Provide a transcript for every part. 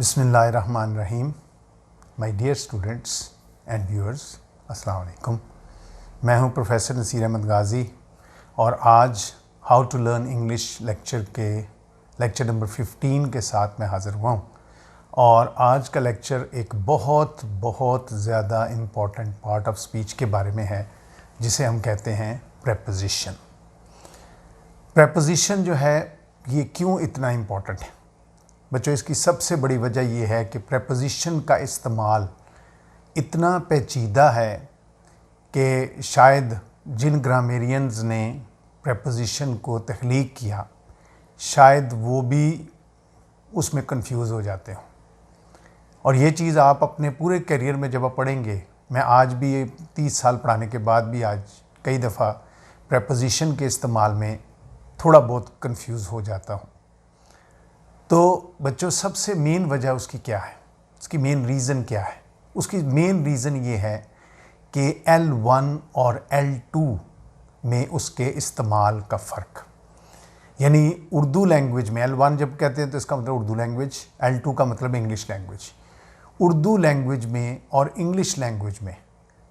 बिस्मिल्लाहिर्रहमानिर्रहीम। My dear students and viewers, अस्सलाम वालेकुम। मैं हूं प्रोफेसर नसीर अहमद गाज़ी और आज how to learn English lecture number 15 के साथ मैं हाज़िर हुआ हूं। और आज का लेक्चर एक बहुत ज़्यादा इम्पॉर्टेंट पार्ट ऑफ स्पीच के बारे में है, जिसे हम कहते हैं प्रेपोजिशन। प्रेपोजिशन जो है ये क्यों इतना इम्पॉर्टेंट है बच्चों? इसकी सबसे बड़ी वजह यह है कि प्रेपोजिशन का इस्तेमाल इतना पेचीदा है कि शायद जिन ग्रामेरियंस ने प्रेपोजिशन को तख्लीक किया शायद वो भी उसमें कंफ्यूज हो जाते हों। और ये चीज़ आप अपने पूरे करियर में जब आप पढ़ेंगे, मैं आज भी 30 साल पढ़ाने के बाद भी आज कई दफ़ा प्रेपोजिशन के इस्तेमाल में थोड़ा बहुत कंफ्यूज हो जाता हूँ। तो बच्चों, सबसे मेन वजह उसकी क्या है? उसकी मेन रीज़न क्या है? उसकी मेन रीज़न ये है कि L1 और L2 में उसके इस्तेमाल का फ़र्क। यानी उर्दू लैंग्वेज में L1 जब कहते हैं तो इसका मतलब उर्दू लैंग्वेज, L2 का मतलब इंग्लिश लैंग्वेज। उर्दू लैंग्वेज में और इंग्लिश लैंग्वेज में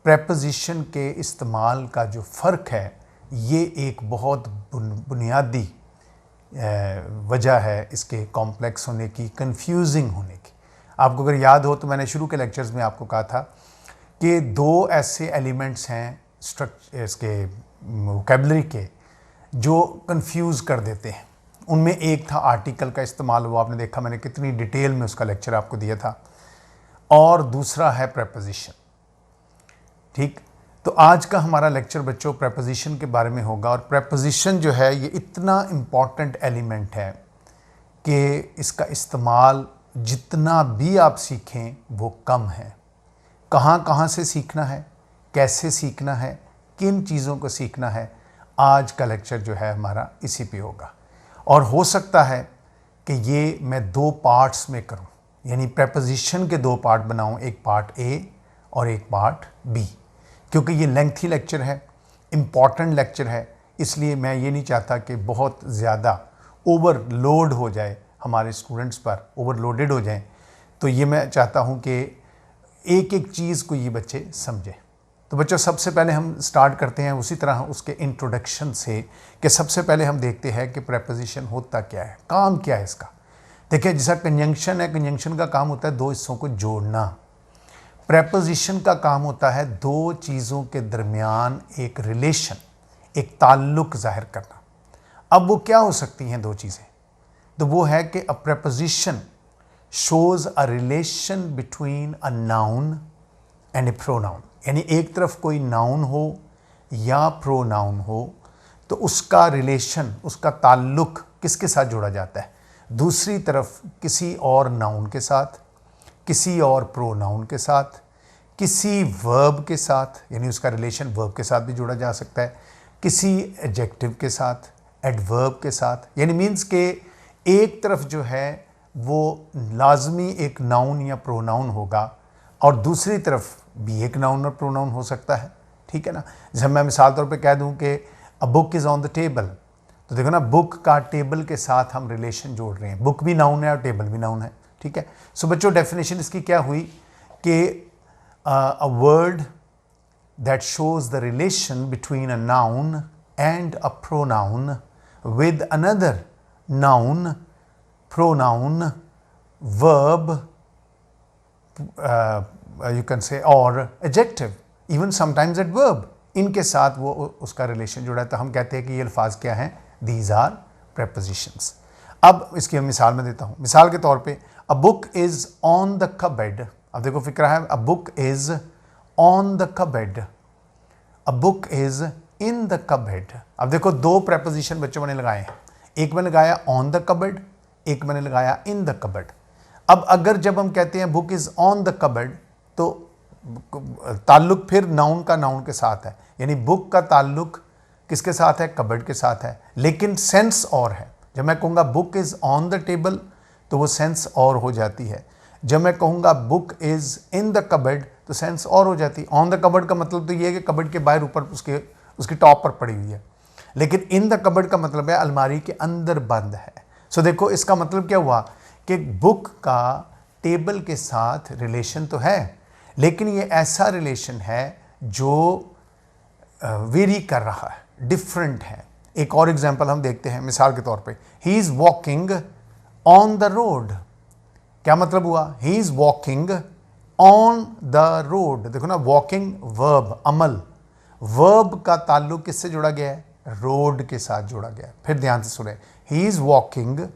प्रेपोजिशन के इस्तेमाल का जो फ़र्क है, ये एक बहुत बुनियादी वजह है इसके कॉम्प्लेक्स होने की, कंफ्यूजिंग होने की। आपको अगर याद हो तो मैंने शुरू के लेक्चर्स में आपको कहा था कि दो ऐसे एलिमेंट्स हैं इसके वोकैबुलरी के जो कंफ्यूज कर देते हैं। उनमें एक था आर्टिकल का इस्तेमाल, वो आपने देखा, मैंने कितनी डिटेल में उसका लेक्चर आपको दिया था। और दूसरा है प्रेपोजिशन। ठीक, तो आज का हमारा लेक्चर बच्चों प्रेपोजिशन के बारे में होगा। और प्रेपोजिशन जो है ये इतना इम्पॉर्टेंट एलिमेंट है कि इसका इस्तेमाल जितना भी आप सीखें वो कम है। कहाँ से सीखना है, कैसे सीखना है, किन चीज़ों को सीखना है, आज का लेक्चर जो है हमारा इसी पे होगा। और हो सकता है कि ये मैं दो पार्ट्स में करूं, यानी प्रेपोजिशन के दो पार्ट बनाऊं, एक पार्ट ए और एक पार्ट बी, क्योंकि ये लेंथी लेक्चर है, इम्पॉर्टेंट लेक्चर है। इसलिए मैं ये नहीं चाहता कि बहुत ज़्यादा ओवरलोड हो जाए, हमारे स्टूडेंट्स पर ओवरलोडेड हो जाएं। तो ये मैं चाहता हूँ कि एक एक चीज़ को ये बच्चे समझें। तो बच्चों, सबसे पहले हम स्टार्ट करते हैं उसी तरह उसके इंट्रोडक्शन से कि सबसे पहले हम देखते हैं कि प्रेपोजिशन होता क्या है, काम क्या है इसका। देखिए, जैसा कंजंक्शन है, कंजंक्शन का काम होता है दो हिस्सों को जोड़ना। प्रेपोजिशन का काम होता है दो चीज़ों के दरमियान एक रिलेशन, एक ताल्लुक जाहिर करना। अब वो क्या हो सकती हैं दो चीज़ें? तो वो है कि a preposition shows a relation between a noun and a pronoun. यानी एक तरफ कोई नाउन हो या प्रोनाउन हो तो उसका रिलेशन, उसका ताल्लुक किसके साथ जोड़ा जाता है? दूसरी तरफ किसी और नाउन के साथ, किसी और प्रोनाउन के साथ, किसी वर्ब के साथ, यानी उसका रिलेशन वर्ब के साथ भी जोड़ा जा सकता है, किसी एडजेक्टिव के साथ, एडवर्ब के साथ। यानी मीन्स के एक तरफ जो है वो लाजमी एक नाउन या प्रोनाउन होगा और दूसरी तरफ भी एक नाउन और प्रोनाउन हो सकता है। ठीक है ना? जैसे मैं मिसाल तौर पे कह दूं कि a book is on the table, तो देखो ना, बुक का टेबल के साथ हम रिलेशन जोड़ रहे हैं। बुक भी नाउन है और टेबल भी नाउन है। ठीक है? सो बच्चों, डेफिनेशन इसकी क्या हुई कि a word that shows the relation between a noun and a pronoun with another noun, pronoun, verb, you can say, or adjective, even sometimes adverb, इनके साथ वो उसका रिलेशन जुड़ा है। तो हम कहते हैं कि ये अल्फाज क्या हैं? These are prepositions। अब इसकी हम मिसाल में देता हूँ। मिसाल के तौर पे a book is on the cupboard। अब देखो फिक्रा है, a book is on the cupboard, a book is in the cupboard। अब देखो दो प्रेपोजिशन बच्चों मैंने लगाए हैं, एक मैंने लगाया on the cupboard, एक मैंने लगाया in the cupboard। अब अगर जब हम कहते हैं book is on the cupboard तो ताल्लुक फिर नाउन का नाउन के साथ है, यानी बुक का ताल्लुक किसके साथ है? कबर्ड के साथ है, लेकिन सेंस और है। जब मैं कहूँगा book is on the table तो वो सेंस और हो जाती है। जब मैं कहूँगा book is in the cupboard तो सेंस और हो जाती है। ऑन द कबर्ड का मतलब तो ये है कि कबर्ड के बाहर ऊपर उसकी टॉप पर पड़ी हुई है, लेकिन इन द कबर्ड का मतलब है अलमारी के अंदर बंद है। सो देखो, इसका मतलब क्या हुआ कि बुक का टेबल के साथ रिलेशन तो है, लेकिन ये ऐसा रिलेशन है जो वेरी कर रहा है, डिफरेंट है। एक और एग्जांपल हम देखते हैं, मिसाल के तौर पे, ही is walking on the road. क्या मतलब हुआ? ही is walking on the road. देखो ना, वॉकिंग वर्ब, अमल, वर्ब का ताल्लुक किससे जुड़ा गया है? रोड के साथ जुड़ा गया है। फिर ध्यान से सुने, ही is walking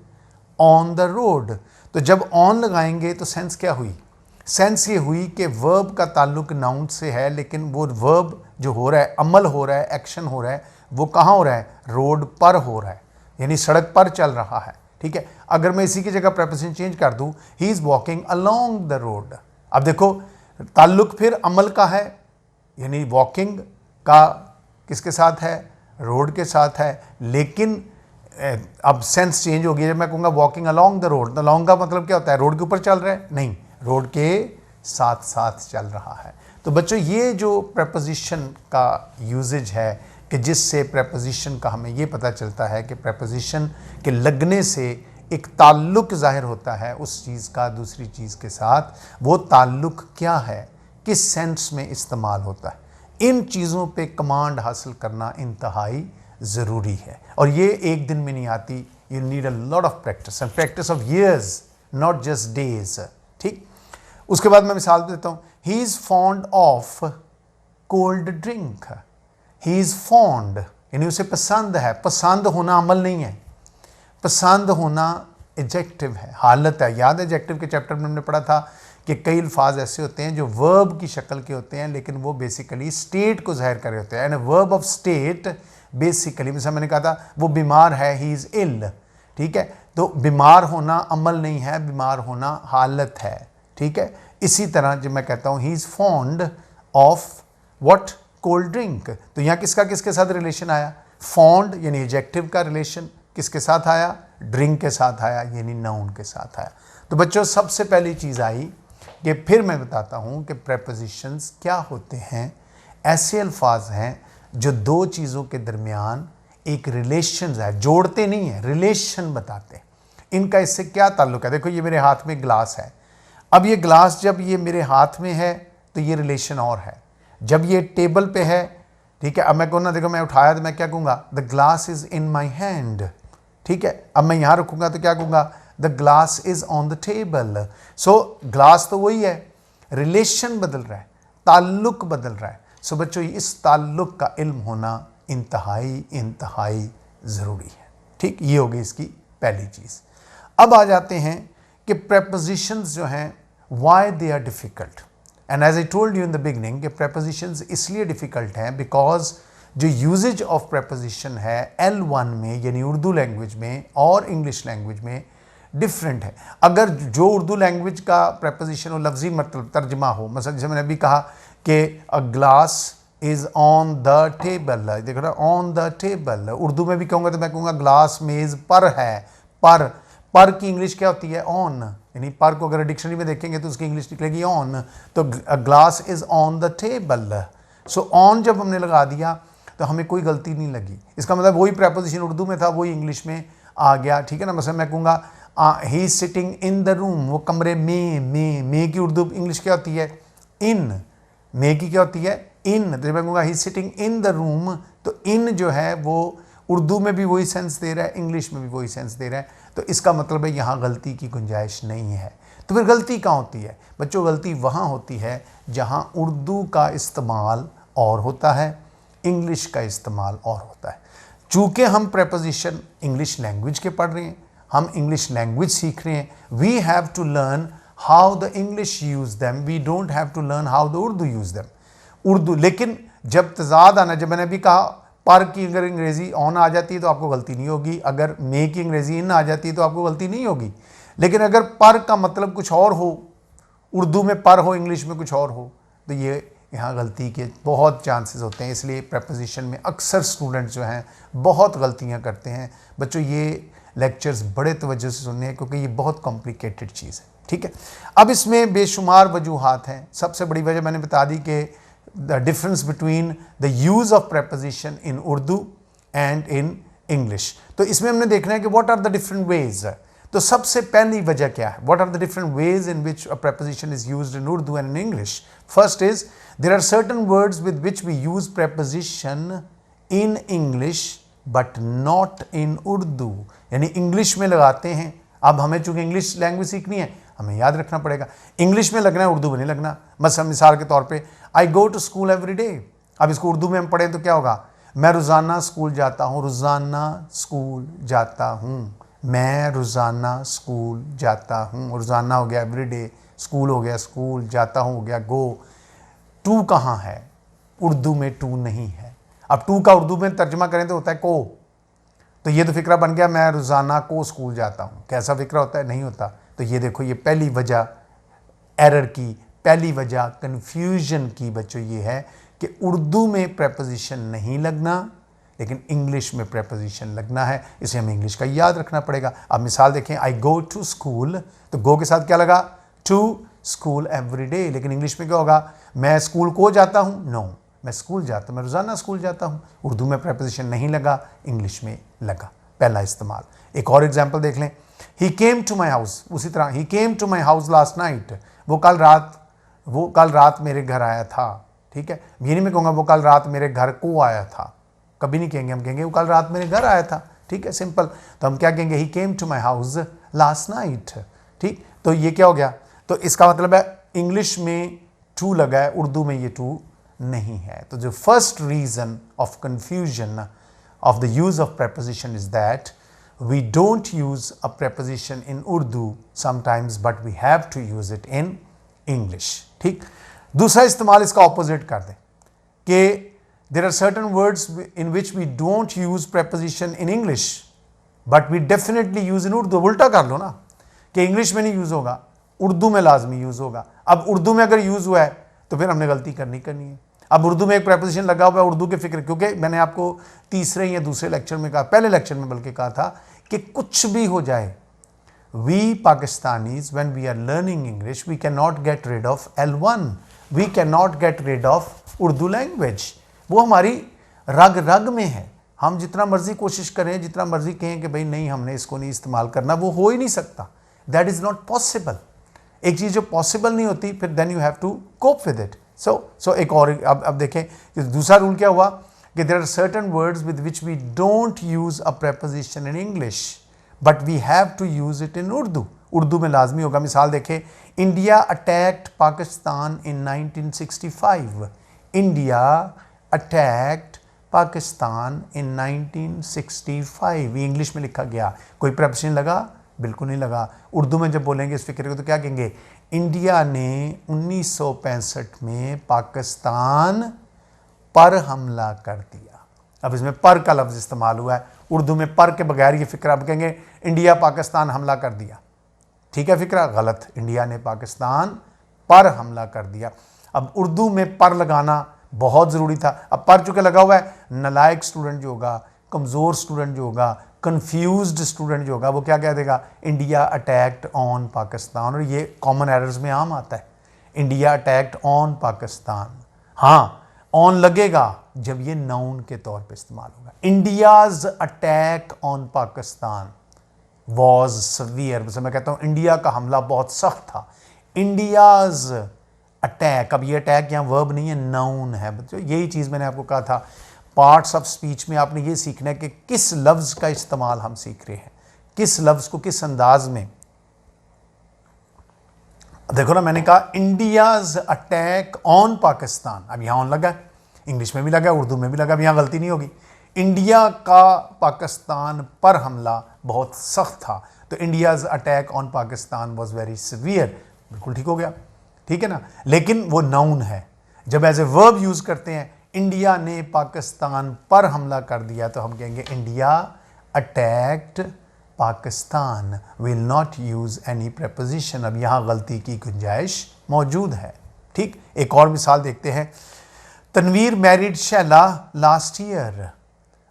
on the road. तो जब ऑन लगाएंगे तो सेंस क्या हुई? सेंस ये हुई कि वर्ब का ताल्लुक नाउन से है, लेकिन वो वर्ब जो हो रहा है, अमल हो रहा है, एक्शन हो रहा है, वो कहाँ हो रहा है? रोड पर हो रहा है, यानी सड़क पर चल रहा है। ठीक है, अगर मैं इसी की जगह प्रेपोजिशन चेंज कर दूं, ही is walking along the road. अब देखो, ताल्लुक फिर अमल का है, यानी वॉकिंग का किसके साथ है? रोड के साथ है। लेकिन अब सेंस चेंज हो गया। जब मैं कहूँगा वॉकिंग अलोंग द रोड, तो अलोंग का मतलब क्या होता है? रोड के ऊपर चल रहा है? नहीं, रोड के साथ साथ चल रहा है। तो बच्चों, ये जो प्रेपोजिशन का यूजेज है कि जिससे प्रेपोजिशन का हमें ये पता चलता है कि प्रेपोजिशन के लगने से एक ताल्लुक ज़ाहिर होता है उस चीज़ का दूसरी चीज़ के साथ। वो ताल्लुक क्या है, किस सेंस में इस्तेमाल होता है, इन चीज़ों पे कमांड हासिल करना इंतहाई ज़रूरी है। और ये एक दिन में नहीं आती, you need a lot of practice, and practice of years, not just days. ठीक, उसके बाद मैं मिसाल देता हूँ, he is fond of cold drink. He is fond यानी उसे पसंद है। पसंद होना अमल नहीं है, पसंद होना एडजेक्टिव है, हालत है। याद है एडजेक्टिव के चैप्टर में हमने पढ़ा था कि कई अल्फाज ऐसे होते हैं जो वर्ब की शक्ल के होते हैं, लेकिन वो बेसिकली स्टेट को ज़ाहिर कर रहे होते हैं। And verb of state basically, जैसे मैंने कहा था, वो बीमार है, ही इज़ इल। ठीक है, तो बीमार होना अमल नहीं है, बीमार होना हालत है। ठीक है, इसी तरह जब मैं कहता हूँ he is fond of what? Cold drink, तो यहाँ किसका किसके साथ रिलेशन आया? फॉन्ड यानी एडजेक्टिव का रिलेशन किसके साथ आया? ड्रिंक के साथ आया, यानी नाउन के साथ आया। तो बच्चों, सबसे पहली चीज़ आई कि फिर मैं बताता हूँ कि प्रेपोजिशंस क्या होते हैं। ऐसे अल्फाज हैं जो दो चीज़ों के दरमियान एक रिलेशन है, जोड़ते नहीं हैं, रिलेशन बताते हैं। इनका इससे क्या ताल्लुक है? देखो, ये मेरे हाथ में ग्लास है। अब ये ग्लास जब ये मेरे हाथ में है तो ये रिलेशन और है। जब ये टेबल पे है, ठीक है, अब मैं कहूँ, देखो मैं उठाया तो मैं क्या कहूँगा? The glass is in my hand. ठीक है, अब मैं यहाँ रखूँगा तो क्या कहूँगा? The glass is on the table. So glass तो वही है, रिलेशन बदल रहा है, ताल्लुक बदल रहा है। सो बच्चों, इस ताल्लुक का इल्म होना इंतहाई ज़रूरी है। ठीक, ये होगी इसकी पहली चीज़। अब आ जाते हैं कि प्रेपोजिशंस जो हैं, why they are difficult. And as I told you in the beginning कि प्रेपोजिशंस इसलिए डिफ़िकल्ट हैं बिकॉज जो यूजेज ऑफ प्रेपोजिशन है L1 में, यानी उर्दू लैंग्वेज में और इंग्लिश लैंग्वेज में डिफरेंट है। अगर जो उर्दू लैंग्वेज का प्रेपोजिशन हो, लफ्जी मतलब तर्जमा हो, मतलब जैसे मैंने अभी कहा कि a glass is on the table, देखो ना, ऑन द टेबल। उर्दू में भी कहूँगा तो मैं कहूँगा ग्लास मेज़ पर है। पर की इंग्लिश क्या होती है? ऑन, यानी पर को अगर डिक्शनरी में देखेंगे तो उसकी इंग्लिश निकलेगी ऑन। तो glass is on the table. So on जब हमने लगा दिया तो हमें कोई गलती नहीं लगी। इसका मतलब वही प्रेपोजिशन उर्दू में था वही इंग्लिश में आ गया। ठीक है ना, मतलब मैं कहूँगा ही is sitting in the room, वो कमरे में। मे की उर्दू इंग्लिश क्या होती है? इन। मे की क्या होती है? इन। तो मैं कहूँगा ही is sitting in the room, तो इन जो है वो उर्दू में भी वही सेंस दे रहा है, इंग्लिश में भी वही सेंस दे रहा है। तो इसका मतलब है यहाँ गलती की गुंजाइश नहीं है। तो फिर गलती कहाँ होती है? बच्चों, गलती वहाँ होती है जहाँ उर्दू का इस्तेमाल और होता है, इंग्लिश का इस्तेमाल और होता है। चूँकि हम प्रेपोजिशन इंग्लिश लैंग्वेज के पढ़ रहे हैं, हम इंग्लिश लैंग्वेज सीख रहे हैं, we have to learn how the English use them, we don't have to learn how the Urdu use them. Urdu, लेकिन जब तजाद आना, जब मैंने अभी कहा पर की अगर अंग्रेज़ी ऑन आ जाती है तो आपको गलती नहीं होगी, अगर मे की अंग्रेज़ी इन आ जाती है तो आपको गलती नहीं होगी। लेकिन अगर पर का मतलब कुछ और हो, उर्दू में पर हो, इंग्लिश में कुछ और हो, तो ये यहाँ गलती के बहुत चांसेस होते हैं। इसलिए प्रेपोजिशन में अक्सर स्टूडेंट्स जो हैं बहुत गलतियाँ करते हैं। बच्चों, ये लेक्चर्स बड़े तवज्जो से सुनने हैं क्योंकि ये बहुत कॉम्प्लिकेटेड चीज़ है। ठीक है, अब इसमें बेशुमार वजूहात हैं। सबसे बड़ी वजह मैंने बता दी कि the difference between the use of preposition in Urdu and in English। तो इसमें हमने देखना है कि what are the different ways। तो सबसे पहली वजह क्या है? What are the different ways in which a preposition is used in Urdu and in English? First is there are certain words with which we use preposition in English but not in Urdu, यानी English में लगाते हैं। अब हमें चूंकि English language सीखनी है, हमें याद रखना पड़ेगा इंग्लिश में लगना है, उर्दू में नहीं लगना। बस मिसाल के तौर पे I go to school every day, अब इसको उर्दू में हम पढ़ें तो क्या होगा? मैं रोज़ाना स्कूल जाता हूँ, रोज़ाना स्कूल जाता हूँ, मैं रोज़ाना स्कूल जाता हूँ। रोज़ाना हो गया एवरीडे, स्कूल हो गया स्कूल, जाता हूँ हो गया गो। टू कहाँ है? उर्दू में टू नहीं है। अब टू का उर्दू में तर्जमा करें तो होता है को, तो ये तो फिक्रा बन गया मैं रोज़ाना को स्कूल जाता हूँ। कैसा फिक्रा होता है? नहीं होता। तो ये देखो, ये पहली वजह एरर की, पहली वजह कन्फ्यूजन की बच्चों ये है कि उर्दू में प्रेपोजिशन नहीं लगना लेकिन इंग्लिश में प्रेपोजिशन लगना है। इसे हमें इंग्लिश का याद रखना पड़ेगा। अब मिसाल देखें, आई गो टू स्कूल, तो गो के साथ क्या लगा? To school every day. लेकिन इंग्लिश में क्या होगा? मैं स्कूल को जाता हूँ? नो, मैं स्कूल जाता हूँ, मैं रोज़ाना स्कूल जाता हूँ। उर्दू में प्रेपोजिशन नहीं लगा, इंग्लिश में लगा। पहला इस्तेमाल। एक और एग्जाम्पल देख लें, ही केम टू माई हाउस। उसी तरह he came to my house last night, वो कल रात मेरे घर आया था। ठीक है, ये नहीं मैं कहूँगा वो कल रात मेरे घर को आया था, कभी नहीं कहेंगे, हम कहेंगे वो कल रात मेरे घर आया था। ठीक है, सिंपल। तो हम क्या कहेंगे? He came to my house last night. ठीक, तो ये क्या हो गया? तो इसका मतलब है इंग्लिश में टू लगा है, उर्दू में ये टू नहीं है। तो जो first reason of confusion of the use of preposition is that we don't use a preposition in Urdu sometimes but we have to use it in English. ठीक, दूसरा इस्तेमाल इसका ऑपोजिट कर दें कि there are certain words in which we don't use preposition in English but we definitely use in Urdu. उल्टा कर लो ना कि इंग्लिश में नहीं यूज होगा, उर्दू में लाजमी यूज होगा। अब उर्दू में अगर यूज हुआ है तो फिर हमने गलती करनी है। अब उर्दू में एक प्रेपोजिशन लगा हुआ है उर्दू के फिक्र, क्योंकि मैंने आपको तीसरे या दूसरे लेक्चर में कहा, पहले लेक्चर में बल्कि कहा था कि कुछ भी हो जाए, we Pakistanis when we are learning English we can not get rid of L1, we can not get rid of Urdu language. वो हमारी रग रग में है। हम जितना मर्जी कोशिश करें, जितना मर्जी कहें कि भाई नहीं हमने इसको नहीं इस्तेमाल करना, वो हो ही नहीं सकता। That is not possible. एक चीज़ जो पॉसिबल नहीं होती फिर then you have to cope with it. So एक और अब देखें दूसरा रूल क्या हुआ कि there are certain words with which we don't use a preposition in English but we have to use it in Urdu. Urdu में लाजमी होगा। मिसाल देखें, India attacked Pakistan in 1965। India attacked Pakistan in 1965, ये इंग्लिश में लिखा गया। कोई प्रेपोजिशन लगा? बिल्कुल नहीं लगा। उर्दू में जब बोलेंगे इस फिक्र को तो क्या कहेंगे? इंडिया ने 1965 में पाकिस्तान पर हमला कर दिया। अब इसमें पर का लफ्ज़ इस्तेमाल हुआ है, उर्दू में पर के बगैर ये फिक्र। अब कहेंगे इंडिया पाकिस्तान हमला कर दिया। ठीक है, फिक्रा गलत। इंडिया ने पाकिस्तान पर हमला कर दिया। अब उर्दू में पर लगाना बहुत ज़रूरी था। अब पर चूँकि लगा हुआ है, नालायक स्टूडेंट जो होगा, कमज़ोर स्टूडेंट जो होगा, कंफ्यूज्ड स्टूडेंट जो होगा, वो क्या कह देगा? India attacked on Pakistan. और ये कॉमन एरर्स में आम आता है, इंडिया अटैक्ड ऑन पाकिस्तान। हाँ, ऑन लगेगा जब ये नाउन के तौर पे इस्तेमाल होगा। India's attack on Pakistan was severe. जैसे मैं कहता हूँ इंडिया का हमला बहुत सख्त था। इंडियाज अटैक, अब ये अटैक यहाँ वर्ब नहीं है, नाउन है बच्चों। यही चीज़ मैंने आपको कहा था, पार्ट्स ऑफ स्पीच में आपने ये सीखना है कि किस लफ्ज़ का इस्तेमाल हम सीख रहे हैं, किस लफ्ज़ को किस अंदाज में। देखो ना, मैंने कहा इंडियाज अटैक ऑन पाकिस्तान। अब यहाँ ऑन लगा, इंग्लिश में भी लगा, उर्दू में भी लगा। अब यहाँ गलती नहीं होगी। इंडिया का पाकिस्तान पर हमला बहुत सख्त था, तो India's attack on Pakistan was very severe. बिल्कुल ठीक हो गया, ठीक है ना। लेकिन वो नाउन है। जब एज ए वर्ब यूज़ करते हैं, इंडिया ने पाकिस्तान पर हमला कर दिया, तो हम कहेंगे India attacked Pakistan. Will not use any preposition. अब यहाँ गलती की गुंजाइश मौजूद है। ठीक, एक और मिसाल देखते हैं। Tanveer married Shahla last year.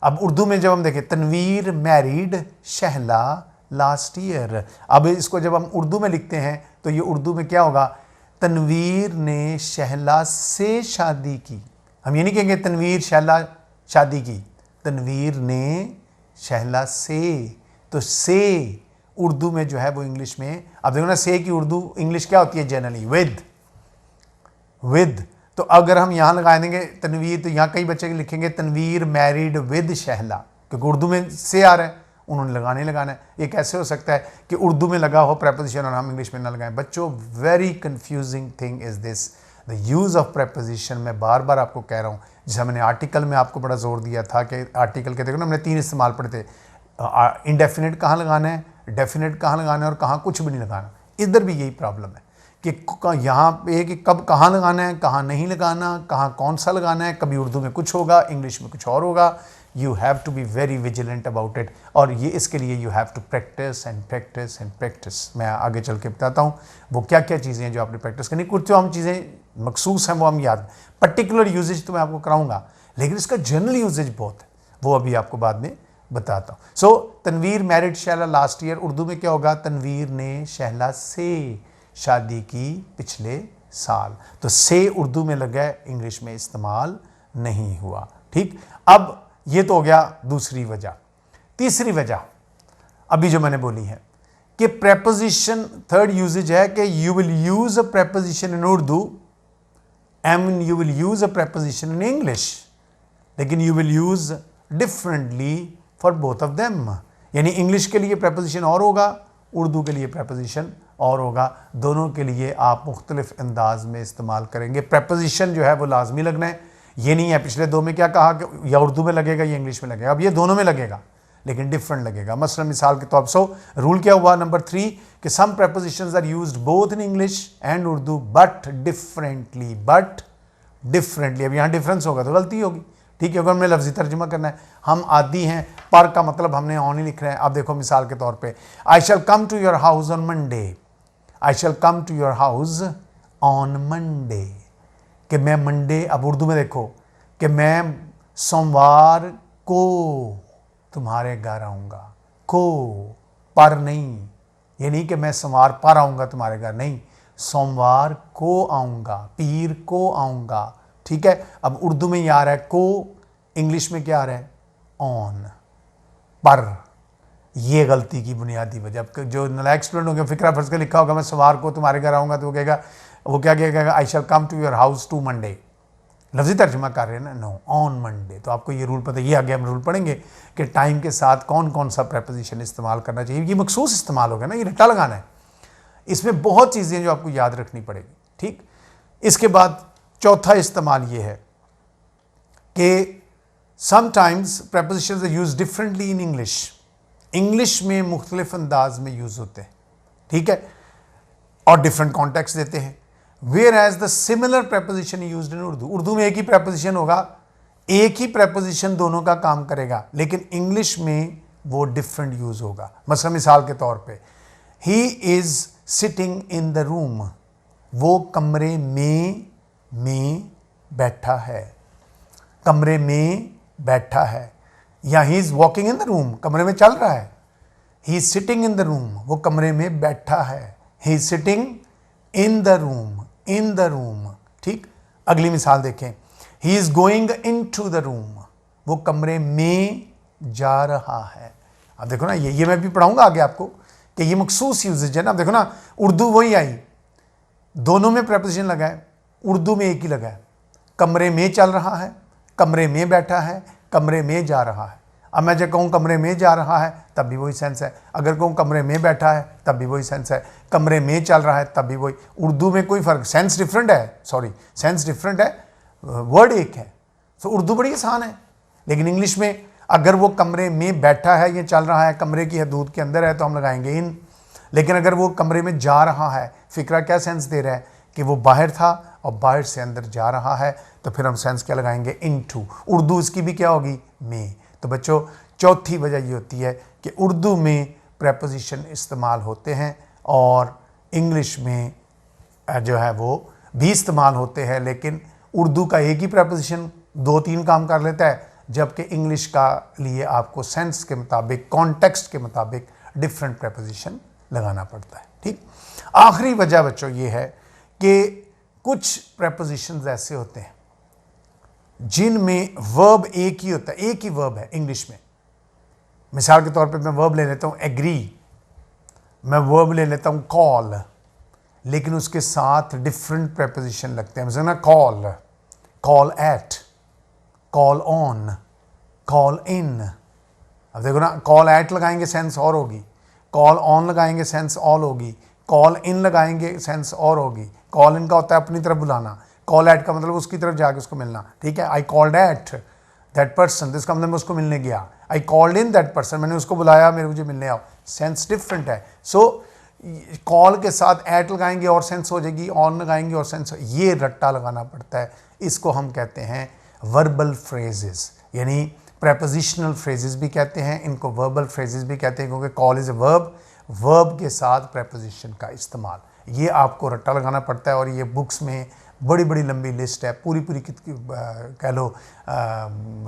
अब उर्दू में जब हम देखें, Tanveer married Shahla last year. अब इसको जब हम उर्दू में लिखते हैं तो ये उर्दू में क्या होगा? तनवीर ने शहला से शादी की। हम ये नहीं कहेंगे तनवीर शहला शादी की, तनवीर ने शहला से। तो से उर्दू में जो है वो इंग्लिश में, अब देखो ना से की उर्दू इंग्लिश क्या होती है जनरली, विद। तो अगर हम यहाँ लगा देंगे तनवीर, तो यहाँ कई बच्चे लिखेंगे तनवीर मैरिड विद शहला, क्योंकि उर्दू में से आ रहा है, उन्होंने लगाना ही लगाना है। ये कैसे हो सकता है कि उर्दू में लगा हो प्रेपोजिशन और हम इंग्लिश में ना लगाएं? बच्चों very confusing thing is this, the use of preposition. मैं बार बार आपको कह रहा हूँ, जैसे मैंने आर्टिकल में आपको बड़ा जोर दिया था कि आर्टिकल के देखो ना, हमने 3 इस्तेमाल पढ़े थे, इंडेफिनिट कहाँ लगाना है, डेफिनेट कहाँ लगाना है और कहाँ कुछ भी नहीं लगाना। इधर भी यही प्रॉब्लम है कि यहाँ पे कि कब कहाँ लगाना है, कहाँ नहीं लगाना, कहाँ कौन सा लगाना है। कभी उर्दू में कुछ होगा, इंग्लिश में कुछ और होगा। You have to be very vigilant about it, और ये इसके लिए you have to practise and practise and practise. मैं आगे चल के बताता हूँ वो क्या क्या चीज़ें हैं जो आपने प्रैक्टिस करनी। कुछ जो हम चीज़ें मखसूस हैं वो हम याद, पर्टिकुलर यूजेज तो मैं आपको कराऊंगा, लेकिन इसका जनरल यूजेज बहुत है, वो अभी आपको बाद में बताता हूँ। So Tanveer married Shahla last year, Urdu में क्या होगा, तनवीर ने शहला से शादी की पिछले साल। तो से उर्दू में लगा है, इंग्लिश में इस्तेमाल नहीं हुआ। ठीक, अब ये तो हो गया दूसरी वजह। तीसरी वजह अभी जो मैंने बोली है कि प्रेपोजिशन, थर्ड यूजेज है कि you will use a preposition in Urdu and you will use a preposition in English, लेकिन you will use differently for both of them. यानी इंग्लिश के लिए प्रेपोजिशन और होगा, उर्दू के लिए प्रेपोजिशन और होगा, दोनों के लिए आप मुख्तलिफ अंदाज में इस्तेमाल करेंगे। प्रेपोजिशन जो है वो लाजमी लगना है, ये नहीं है पिछले 2 में क्या कहा कि या उर्दू में लगेगा या इंग्लिश में लगेगा, अब ये दोनों में लगेगा लेकिन डिफरेंट लगेगा। मसलन मिसाल के तौर पर, सो रूल क्या हुआ नंबर 3 कि some prepositions are used both in English and Urdu but differently, अब यहाँ डिफरेंस होगा तो गलती होगी। ठीक है, अगर हमें लफ्जी तर्जुमा करना है, हम आदी हैं, पर का मतलब हमने ऑन ही लिख रहे हैं। अब देखो मिसाल के तौर पे, I shall come to your house on Monday, I shall come to your house on Monday, कि मैं मंडे, अब उर्दू में देखो कि मैं सोमवार को तुम्हारे घर आऊँगा, को, पर नहीं, ये नहीं कि मैं सोमवार पर आऊँगा तुम्हारे घर, नहीं, सोमवार को आऊँगा, पीर को आऊँगा। ठीक है, अब उर्दू में ये आ रहा है को, इंग्लिश में क्या आ रहा है ऑन, पर। ये गलती की बुनियादी वजह, अब जो नलायक स्टूडेंट होंगे फिक्रा फर्ज के लिखा होगा मैं सोमवार को तुम्हारे घर आऊँगा, तो वो कहेगा, वो क्या कहेगा, I shall come to your house to Monday, लफ्जी तर्जुमा कर रहे हैं ना, नो, ऑन मंडे। तो आपको ये रूल पता है, ये आगे हम रूल पढ़ेंगे कि टाइम के साथ कौन कौन सा प्रेपोजिशन इस्तेमाल करना चाहिए। ये मखसूस इस्तेमाल होगा ना, ये रट्टा लगाना है, इसमें बहुत चीज़ें जो आपको याद रखनी पड़ेगी। ठीक, इसके बाद चौथा इस्तेमाल ये है कि sometimes prepositions are used differently in English, English में मुख्तलिफ अंदाज में यूज़ होते हैं। ठीक है, और डिफरेंट कॉन्टेक्स्ट देते हैं। Whereas the similar preposition used in Urdu, Urdu में एक ही प्रेपोजिशन होगा, एक ही प्रेपोजिशन दोनों का काम करेगा, लेकिन इंग्लिश में वो डिफरेंट यूज होगा। मसलन मिसाल के तौर पे, ही is sitting in the room, वो कमरे में बैठा है, कमरे में बैठा है, या he is walking in the room, कमरे में चल रहा है, he is sitting in the room, वो कमरे में बैठा है, he is sitting in the room, in the room. ठीक, अगली मिसाल देखें, he is going into the room, वो कमरे में जा रहा है। अब देखो ना, ये मैं भी पढ़ाऊंगा आगे आपको कि ये मखसूस यूजेज है ना। अब देखो ना, उर्दू वही आई, दोनों में प्रेपोजिशन लगा है, उर्दू में एक ही लगा है, कमरे में चल रहा है, कमरे में बैठा है, कमरे में जा रहा है। अब मैं जब कहूँ कमरे में जा रहा है तब भी वही सेंस है, अगर कहूँ कमरे में बैठा है तब भी वही सेंस है, कमरे में चल रहा है तब भी वही। उर्दू में कोई फ़र्क, सेंस डिफरेंट है, सॉरी सेंस डिफरेंट है, वर्ड एक है। तो उर्दू बड़ी आसान है, लेकिन इंग्लिश में अगर वो कमरे में बैठा है, ये चल रहा है, कमरे की हदूद के अंदर है तो हम लगाएंगे इन, लेकिन अगर वो कमरे में जा रहा है, फ़िक्रा क्या सेंस दे रहा है कि वो बाहर था और बाहर से अंदर जा रहा है, तो फिर हम सेंस क्या लगाएंगे, इनटू। उर्दू इसकी भी क्या होगी, में। तो बच्चों चौथी वजह ये होती है कि उर्दू में प्रेपोजिशन इस्तेमाल होते हैं और इंग्लिश में जो है वो भी इस्तेमाल होते हैं, लेकिन उर्दू का एक ही प्रेपोजिशन 2-3 काम कर लेता है, जबकि इंग्लिश का लिए आपको सेंस के मुताबिक, कॉन्टेक्स्ट के मुताबिक डिफरेंट प्रेपोजिशन लगाना पड़ता है। ठीक, आखिरी वजह बच्चों ये है कि कुछ प्रेपोजिशंस ऐसे होते हैं जिनमें वर्ब एक ही होता है, एक ही वर्ब है इंग्लिश में। मिसाल के तौर पे मैं वर्ब ले लेता हूँ एग्री, मैं वर्ब ले लेता हूँ कॉल, लेकिन उसके साथ डिफरेंट प्रेपोजिशन लगते हैं। जैसे ना call, call at, call on, call in. अब देखो ना, कॉल एट लगाएंगे सेंस और होगी, कॉल ऑन लगाएंगे सेंस और होगी, कॉल इन लगाएंगे सेंस और होगी। कॉल इन का होता है अपनी तरफ बुलाना, कॉल एट का मतलब उसकी तरफ जाके उसको मिलना, ठीक है। I called at that person, तो इसका मतलब मैं उसको मिलने गया। I called in that person, मैंने उसको बुलाया, मेरे मुझे मिलने आओ, सेंस डिफरेंट है। सो कॉल के साथ एट लगाएंगे और सेंस हो जाएगी, ऑन लगाएंगे और सेंस, ये रट्टा लगाना पड़ता है। इसको हम कहते हैं वर्बल फ्रेजेस, यानी प्रेपोजिशनल फ्रेजेस भी कहते हैं, इनको वर्बल फ्रेजेस भी कहते हैं, क्योंकि call is a verb, verb के साथ प्रेपोजिशन का इस्तेमाल, ये आपको रट्टा लगाना पड़ता है। और ये बुक्स में बड़ी बड़ी लंबी लिस्ट है, पूरी पूरी कह लो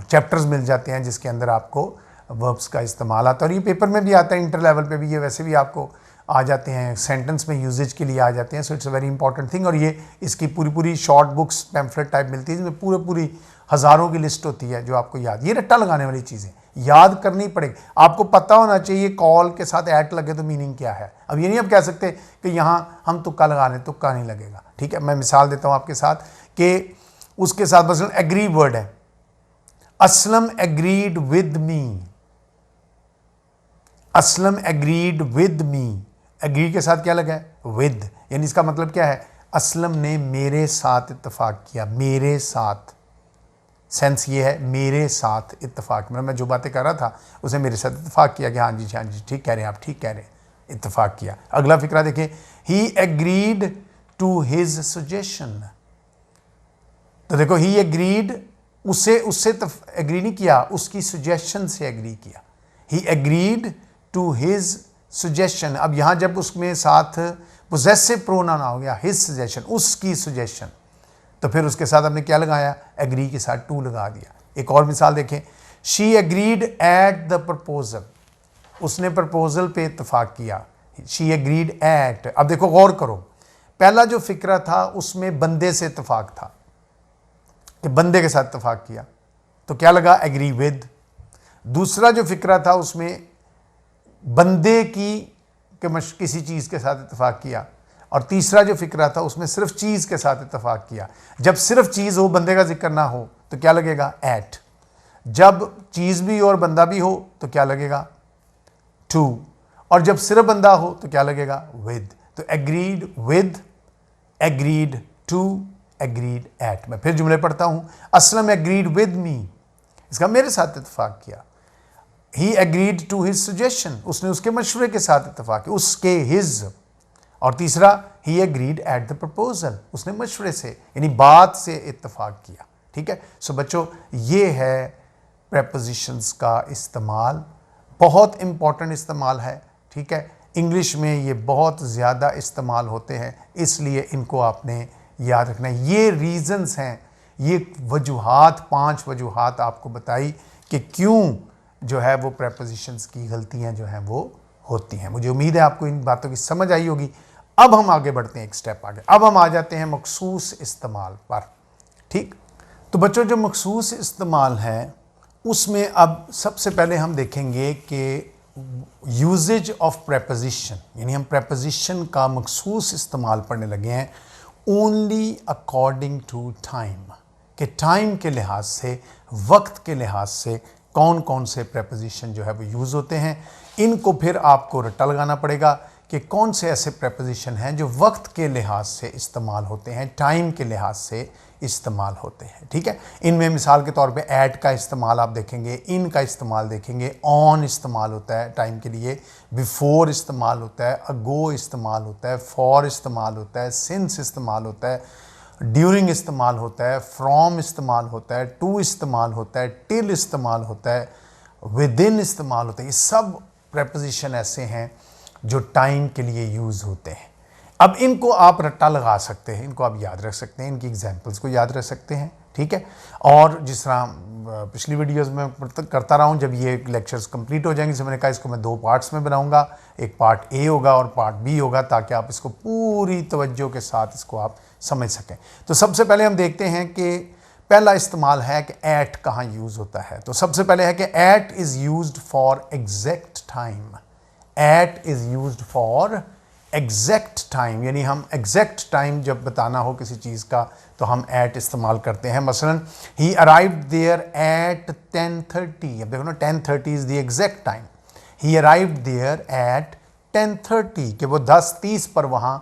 चैप्टर्स मिल जाते हैं जिसके अंदर आपको वर्ब्स का इस्तेमाल आता है। और ये पेपर में भी आता है, इंटर लेवल पे भी ये वैसे भी आपको आ जाते हैं, सेंटेंस में यूजेज के लिए आ जाते हैं। So it's a very important thing. और ये इसकी पूरी पूरी शॉर्ट बुक्स पैम्फलेट टाइप मिलती है, जिसमें पूरी हज़ारों की लिस्ट होती है जो आपको याद, ये रट्टा लगाने वाली चीज़ें याद करनी पड़ेगी। आपको पता होना चाहिए कॉल के साथ एट लगे तो मीनिंग क्या है। अब ये नहीं आप कह सकते कि यहाँ हम तुक्का लगा रहे, तुक्का नहीं लगेगा, ठीक है। मैं मिसाल देता हूँ आपके साथ कि उसके साथ बस एग्री वर्ड है, Aslam agreed with me, Aslam agreed with me, agree के साथ क्या लगा है, विद, यानी इसका मतलब क्या है, असलम ने मेरे साथ इत्तेफाक किया, मेरे साथ, सेंस ये है मेरे साथ इत्तेफाक, मतलब मैं जो बातें कर रहा था उसे मेरे साथ इत्तेफाक किया कि हाँ जी ठीक कह रहे हैं आप, ठीक कह रहे हैं, इत्तेफाक किया। अगला फिक्रा देखिए, ही एग्रीड टू हिज सजेशन, तो देखो ही एग्रीड, उससे एग्री नहीं किया, उसकी सजेशन से एग्री किया। ही एग्रीड टू हिज सजेशन, अब यहाँ जब उसमें साथ पोजेसिव प्रोनाउन आ गया, हिज सजेशन, उसकी सजेशन, तो फिर उसके साथ हमने क्या लगाया, एग्री के साथ टू लगा दिया। एक और मिसाल देखें, she agreed at the proposal, उसने प्रपोजल पे इत्तेफाक किया, शी एग्रीड एट। अब देखो गौर करो, पहला जो फिक्रा था उसमें बंदे से इत्तेफाक था कि बंदे के साथ इत्तेफाक किया, तो क्या लगा, एग्री विद। दूसरा जो फिक्रा था उसमें बंदे की किसी चीज़ के साथ इत्तेफाक किया, और तीसरा जो फिक्रा था उसमें सिर्फ चीज़ के साथ इत्तेफाक किया। जब सिर्फ चीज़ हो, बंदे का जिक्र ना हो, तो क्या लगेगा, एट। जब चीज़ भी हो और बंदा भी हो तो क्या लगेगा, टू। और जब सिर्फ बंदा हो तो क्या लगेगा, विद। तो agreed with, agreed to, agreed at. मैं फिर जुमले पढ़ता हूं, असलम एग्रीड विद मी, इसका मेरे साथ इत्तेफाक किया। ही एग्रीड टू हिज सजेशन, उसने उसके मशवरे के साथ इत्तेफाक किया, उसके, हिज। और तीसरा, ही एग्रीड एट द प्रपोजल, उसने मशवरे से यानी बात से इत्तेफाक किया, ठीक है। सो बच्चों, ये है प्रेपोजिशंस का इस्तेमाल, बहुत इंपॉर्टेंट इस्तेमाल है, ठीक है। इंग्लिश में ये बहुत ज़्यादा इस्तेमाल होते हैं, इसलिए इनको आपने याद रखना है। ये रीज़न्स हैं, ये वजूहात, 5 वजूहात आपको बताई कि क्यों जो है वो प्रेपोजिशंस की गलतियां जो हैं वो होती हैं। मुझे उम्मीद है आपको इन बातों की समझ आई होगी। अब हम आगे बढ़ते हैं, एक स्टेप आगे, अब हम आ जाते हैं मखसूस इस्तेमाल पर, ठीक। तो बच्चों, जो मखसूस इस्तेमाल है उसमें अब सबसे पहले हम देखेंगे कि यूजेज ऑफ प्रेपोजिशन, यानी हम प्रेपोजिशन का मखसूस इस्तेमाल पढ़ने लगे हैं ओनली अकॉर्डिंग टू टाइम, कि टाइम के लिहाज से, वक्त के लिहाज से कौन कौन से प्रेपोजिशन जो है वो यूज़ होते हैं। इनको फिर आपको रट्टा लगाना पड़ेगा कि कौन से ऐसे प्रेपोजिशन हैं जो वक्त के लिहाज से इस्तेमाल होते हैं, टाइम के लिहाज से इस्तेमाल होते हैं, ठीक है। इनमें मिसाल के तौर पे ऐट का इस्तेमाल आप देखेंगे, इन का इस्तेमाल देखेंगे, ऑन इस्तेमाल होता है टाइम के लिए, बिफोर इस्तेमाल होता है, अगो इस्तेमाल होता है, फॉर इस्तेमाल होता है, सिंस इस्तेमाल होता है, ड्यूरिंग इस्तेमाल होता है, फ्रॉम इस्तेमाल होता है, टू इस्तेमाल होता है, टिल इस्तेमाल होता है, विद इन इस्तेमाल होता है। ये सब प्रेपोजिशन ऐसे हैं जो टाइम के लिए यूज़ होते हैं। अब इनको आप रट्टा लगा सकते हैं, इनको आप याद रख सकते हैं, इनकी एग्जाम्पल्स को याद रख सकते हैं, ठीक है। और जिस तरह पिछली वीडियोस में करता रहा हूँ, जब ये लेक्चर्स कंप्लीट हो जाएंगे, जैसे मैंने कहा इसको मैं 2 पार्ट्स में बनाऊंगा, एक पार्ट ए होगा और पार्ट बी होगा, ताकि आप इसको पूरी तवज्जो के साथ इसको आप समझ सकें। तो सबसे पहले हम देखते हैं कि पहला इस्तेमाल है कि एट कहाँ यूज़ होता है। तो सबसे पहले है कि at is used for exact time, at is used for exact time, यानी हम एग्जैक्ट टाइम जब बताना हो किसी चीज़ का तो हम एट इस्तेमाल करते हैं। मसलन ही अराइव्ड देयर एट 10:30, अब देखो ना 10:30 is the exact time. He arrived there at 10:30 कि वो 10:30 पर वहाँ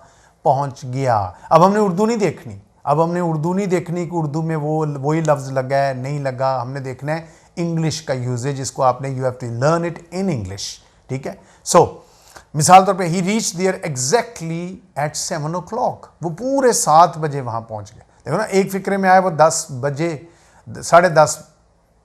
पहुँच गया। अब हमने उर्दू नहीं देखनी, अब हमने उर्दू नहीं देखनी कि उर्दू में वो वही लफ्ज़ लगा है नहीं लगा, हमने देखना है इंग्लिश का यूजेज, जिसको आपने you have to learn it in English, ठीक है। सो मिसाल तौर पे he reach there exactly at 7 o'clock, वो पूरे 7 बजे वहाँ पहुँच गया। देखो ना, एक फिक्रे में आया वो 10 बजे 10:30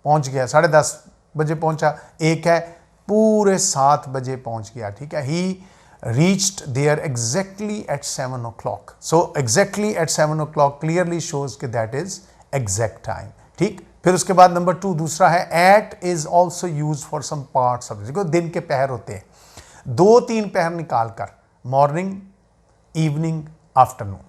पहुँच गया, 10:30 बजे पहुँचा, एक है पूरे 7 बजे पहुँच गया, ठीक है। ही reached there exactly at 7 o'clock. So exactly at 7 o'clock clearly shows कि that is exact time, ठीक। फिर उसके बाद नंबर 2 दूसरा है at is also used for some parts of the, देखो दिन के पहर होते हैं, 2-3 पहर निकाल कर, मॉर्निंग, इवनिंग, आफ्टरनून,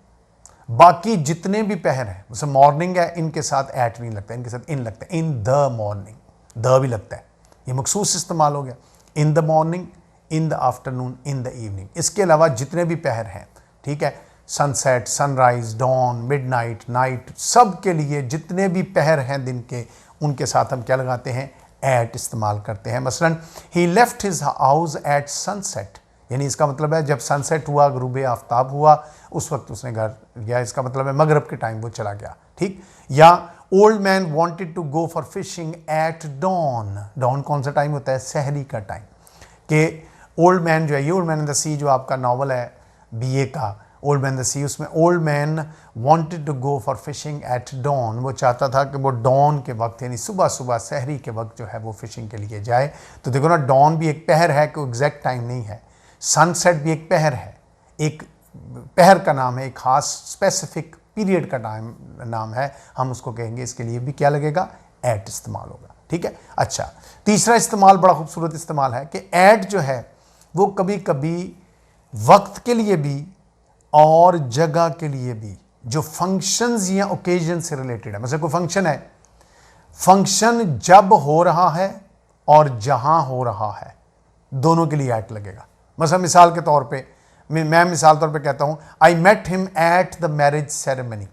बाकी जितने भी पहर हैं, जैसे मॉर्निंग है इनके साथ एट नहीं लगता, इनके साथ इन लगता है, इन द मॉर्निंग, द भी लगता है, ये मखसूस इस्तेमाल हो गया, in the morning, in the afternoon, in the evening. इसके अलावा जितने भी पहर हैं, ठीक है, sunset, sunrise, dawn, midnight, night, सब के लिए जितने भी पहर हैं दिन के, उनके साथ हम क्या लगाते हैं, एट इस्तेमाल करते हैं। मसलन he left his house at sunset, यानी इसका मतलब है जब सनसेट हुआ, गुरूब आफ्ताब हुआ, उस वक्त उसने घर गया, इसका मतलब है मगरब के टाइम वो चला गया, ठीक। या old man wanted to go for fishing at dawn, dawn कौन सा टाइम होता है, सहरी का टाइम, कि ओल्ड मैन जो है, ये ओल्ड मैन इन द सी जो आपका नावल है BA का, ओल्ड मैन द सी, उसमें old man wanted to go for fishing at dawn, वो चाहता था कि वो डॉन के वक्त यानी सुबह सुबह सहरी के वक्त जो है वो फिशिंग के लिए जाए। तो देखो ना, डॉन भी एक पहर है, कोई एग्जैक्ट टाइम नहीं है, सनसेट भी एक पहर है, एक पहर का नाम है, एक खास स्पेसिफिक पीरियड का नाम है, हम उसको कहेंगे, इसके लिए भी क्या लगेगा, एट इस्तेमाल होगा, ठीक है। अच्छा, तीसरा इस्तेमाल बड़ा खूबसूरत इस्तेमाल है कि एट जो है वो कभी कभी वक्त के लिए भी और जगह के लिए भी, जो फंक्शंस या ओकेजन से रिलेटेड है, मतलब कोई फंक्शन है, फंक्शन जब हो रहा है और जहां हो रहा है, दोनों के लिए एट लगेगा। मतलब मिसाल के तौर पे मैं मिसाल तौर पे कहता हूं, I met him at the marriage ceremony,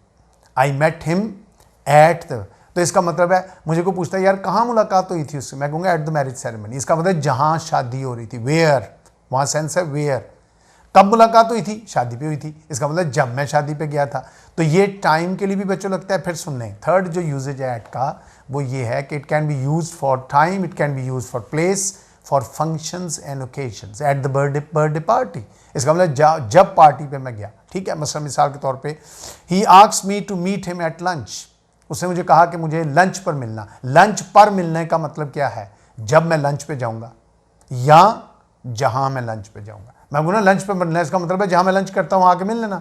I met him at the, तो इसका मतलब है, मुझे को पूछता है यार कहाँ मुलाकात हुई थी उससे, मैं कहूँगा एट द मैरिज सेरेमनी, इसका मतलब जहां शादी हो रही थी, वेयर, वहाँ सेंस है वेयर। कब मुलाकात हुई थी, शादी पे हुई थी, इसका मतलब जब मैं शादी पे गया था। तो ये टाइम के लिए भी बच्चों लगता है। फिर सुनने, थर्ड जो यूजेज है एट का वो ये है कि it can be use for time, it can be use for place, for functions and occasions, at the birthday party, इसका मतलब जब पार्टी पे मैं गया, ठीक है। मसलन मिसाल के तौर पे, he asked me to meet him at lunch, उसने मुझे कहा कि मुझे लंच पर मिलना। लंच पर मिलने का मतलब क्या है, जब मैं लंच पे जाऊंगा या जहां मैं लंच पे जाऊंगा। मैं बोलूँ लंच पे मिलना, इसका मतलब है जहां मैं लंच करता हूं आके मिल लेना।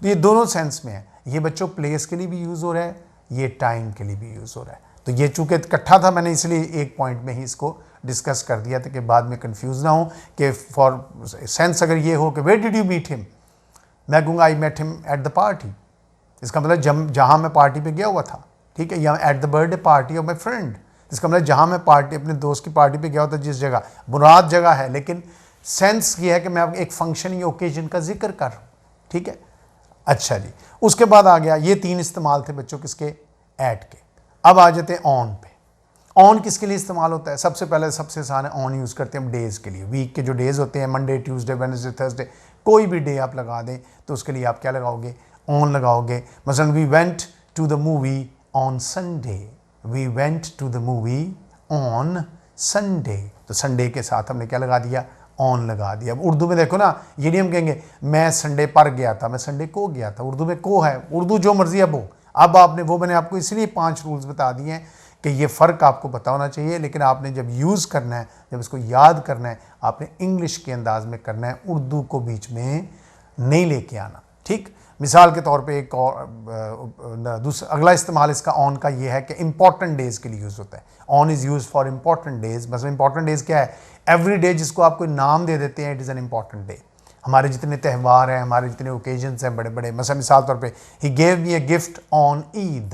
तो ये दोनों सेंस में है, ये बच्चों प्लेस के लिए भी यूज हो रहा है, ये टाइम के लिए भी यूज हो रहा है। तो ये चूंकि इकट्ठा था, मैंने इसलिए एक पॉइंट में ही इसको डिस्कस कर दिया था कि बाद में कंफ्यूज ना हो कि फॉर सेंस अगर ये हो कि where did you meet him, मैं कहूँगा I met him at the party, इसका मतलब जहाँ मैं पार्टी पे गया हुआ था, ठीक है। या at the birthday party of my friend, इसका मतलब जहाँ मैं पार्टी अपने दोस्त की पार्टी पे गया होता, जिस जगह, मुराद जगह है, लेकिन सेंस ये है कि मैं एक फंक्शन या ओकेजन का जिक्र कर रहा हूँ, ठीक है। अच्छा जी, उसके बाद आ गया, ये 3 इस्तेमाल थे बच्चों किसके, एट के। अब आ जाते हैं ऑन पे। ऑन किसके लिए इस्तेमाल होता है, सबसे पहले सबसे आसान है, ऑन यूज़ करते हैं हम डेज़ के लिए। वीक के जो डेज़ होते हैं, मंडे, ट्यूसडे, वेडनेसडे, थर्सडे, कोई भी डे आप लगा दें तो उसके लिए आप क्या लगाओगे, ऑन लगाओगे। मसलन we went to the movie on Sunday, we went to the movie on Sunday, तो संडे के साथ हमने क्या लगा दिया, ऑन लगा दिया। अब उर्दू में देखो ना, ये नहीं हम कहेंगे मैं संडे पर गया था, मैं संडे को गया था, उर्दू में को है, उर्दू जो मर्जी है वो। अब आपने वो, मैंने आपको इसलिए 5 रूल्स बता दिए हैं कि ये फ़र्क आपको पता होना चाहिए, लेकिन आपने जब यूज़ करना है, जब इसको याद करना है, आपने इंग्लिश के अंदाज में करना है, उर्दू को बीच में नहीं लेके आना, ठीक। मिसाल के तौर पे एक और दूसरा अगला इस्तेमाल इसका ऑन का ये है कि इंपॉर्टेंट डेज़ के लिए यूज़ होता है। On is use for important days. मतलब इंपॉर्टेंट डेज़ क्या है, एवरी डे जिसको आप कोई नाम दे देते हैं, it is an important day. हमारे जितने त्यौहार हैं, हमारे जितने ओकेजन्स हैं बड़े बड़े, मतलब मिसाल तौर पे he gave me a gift on Eid,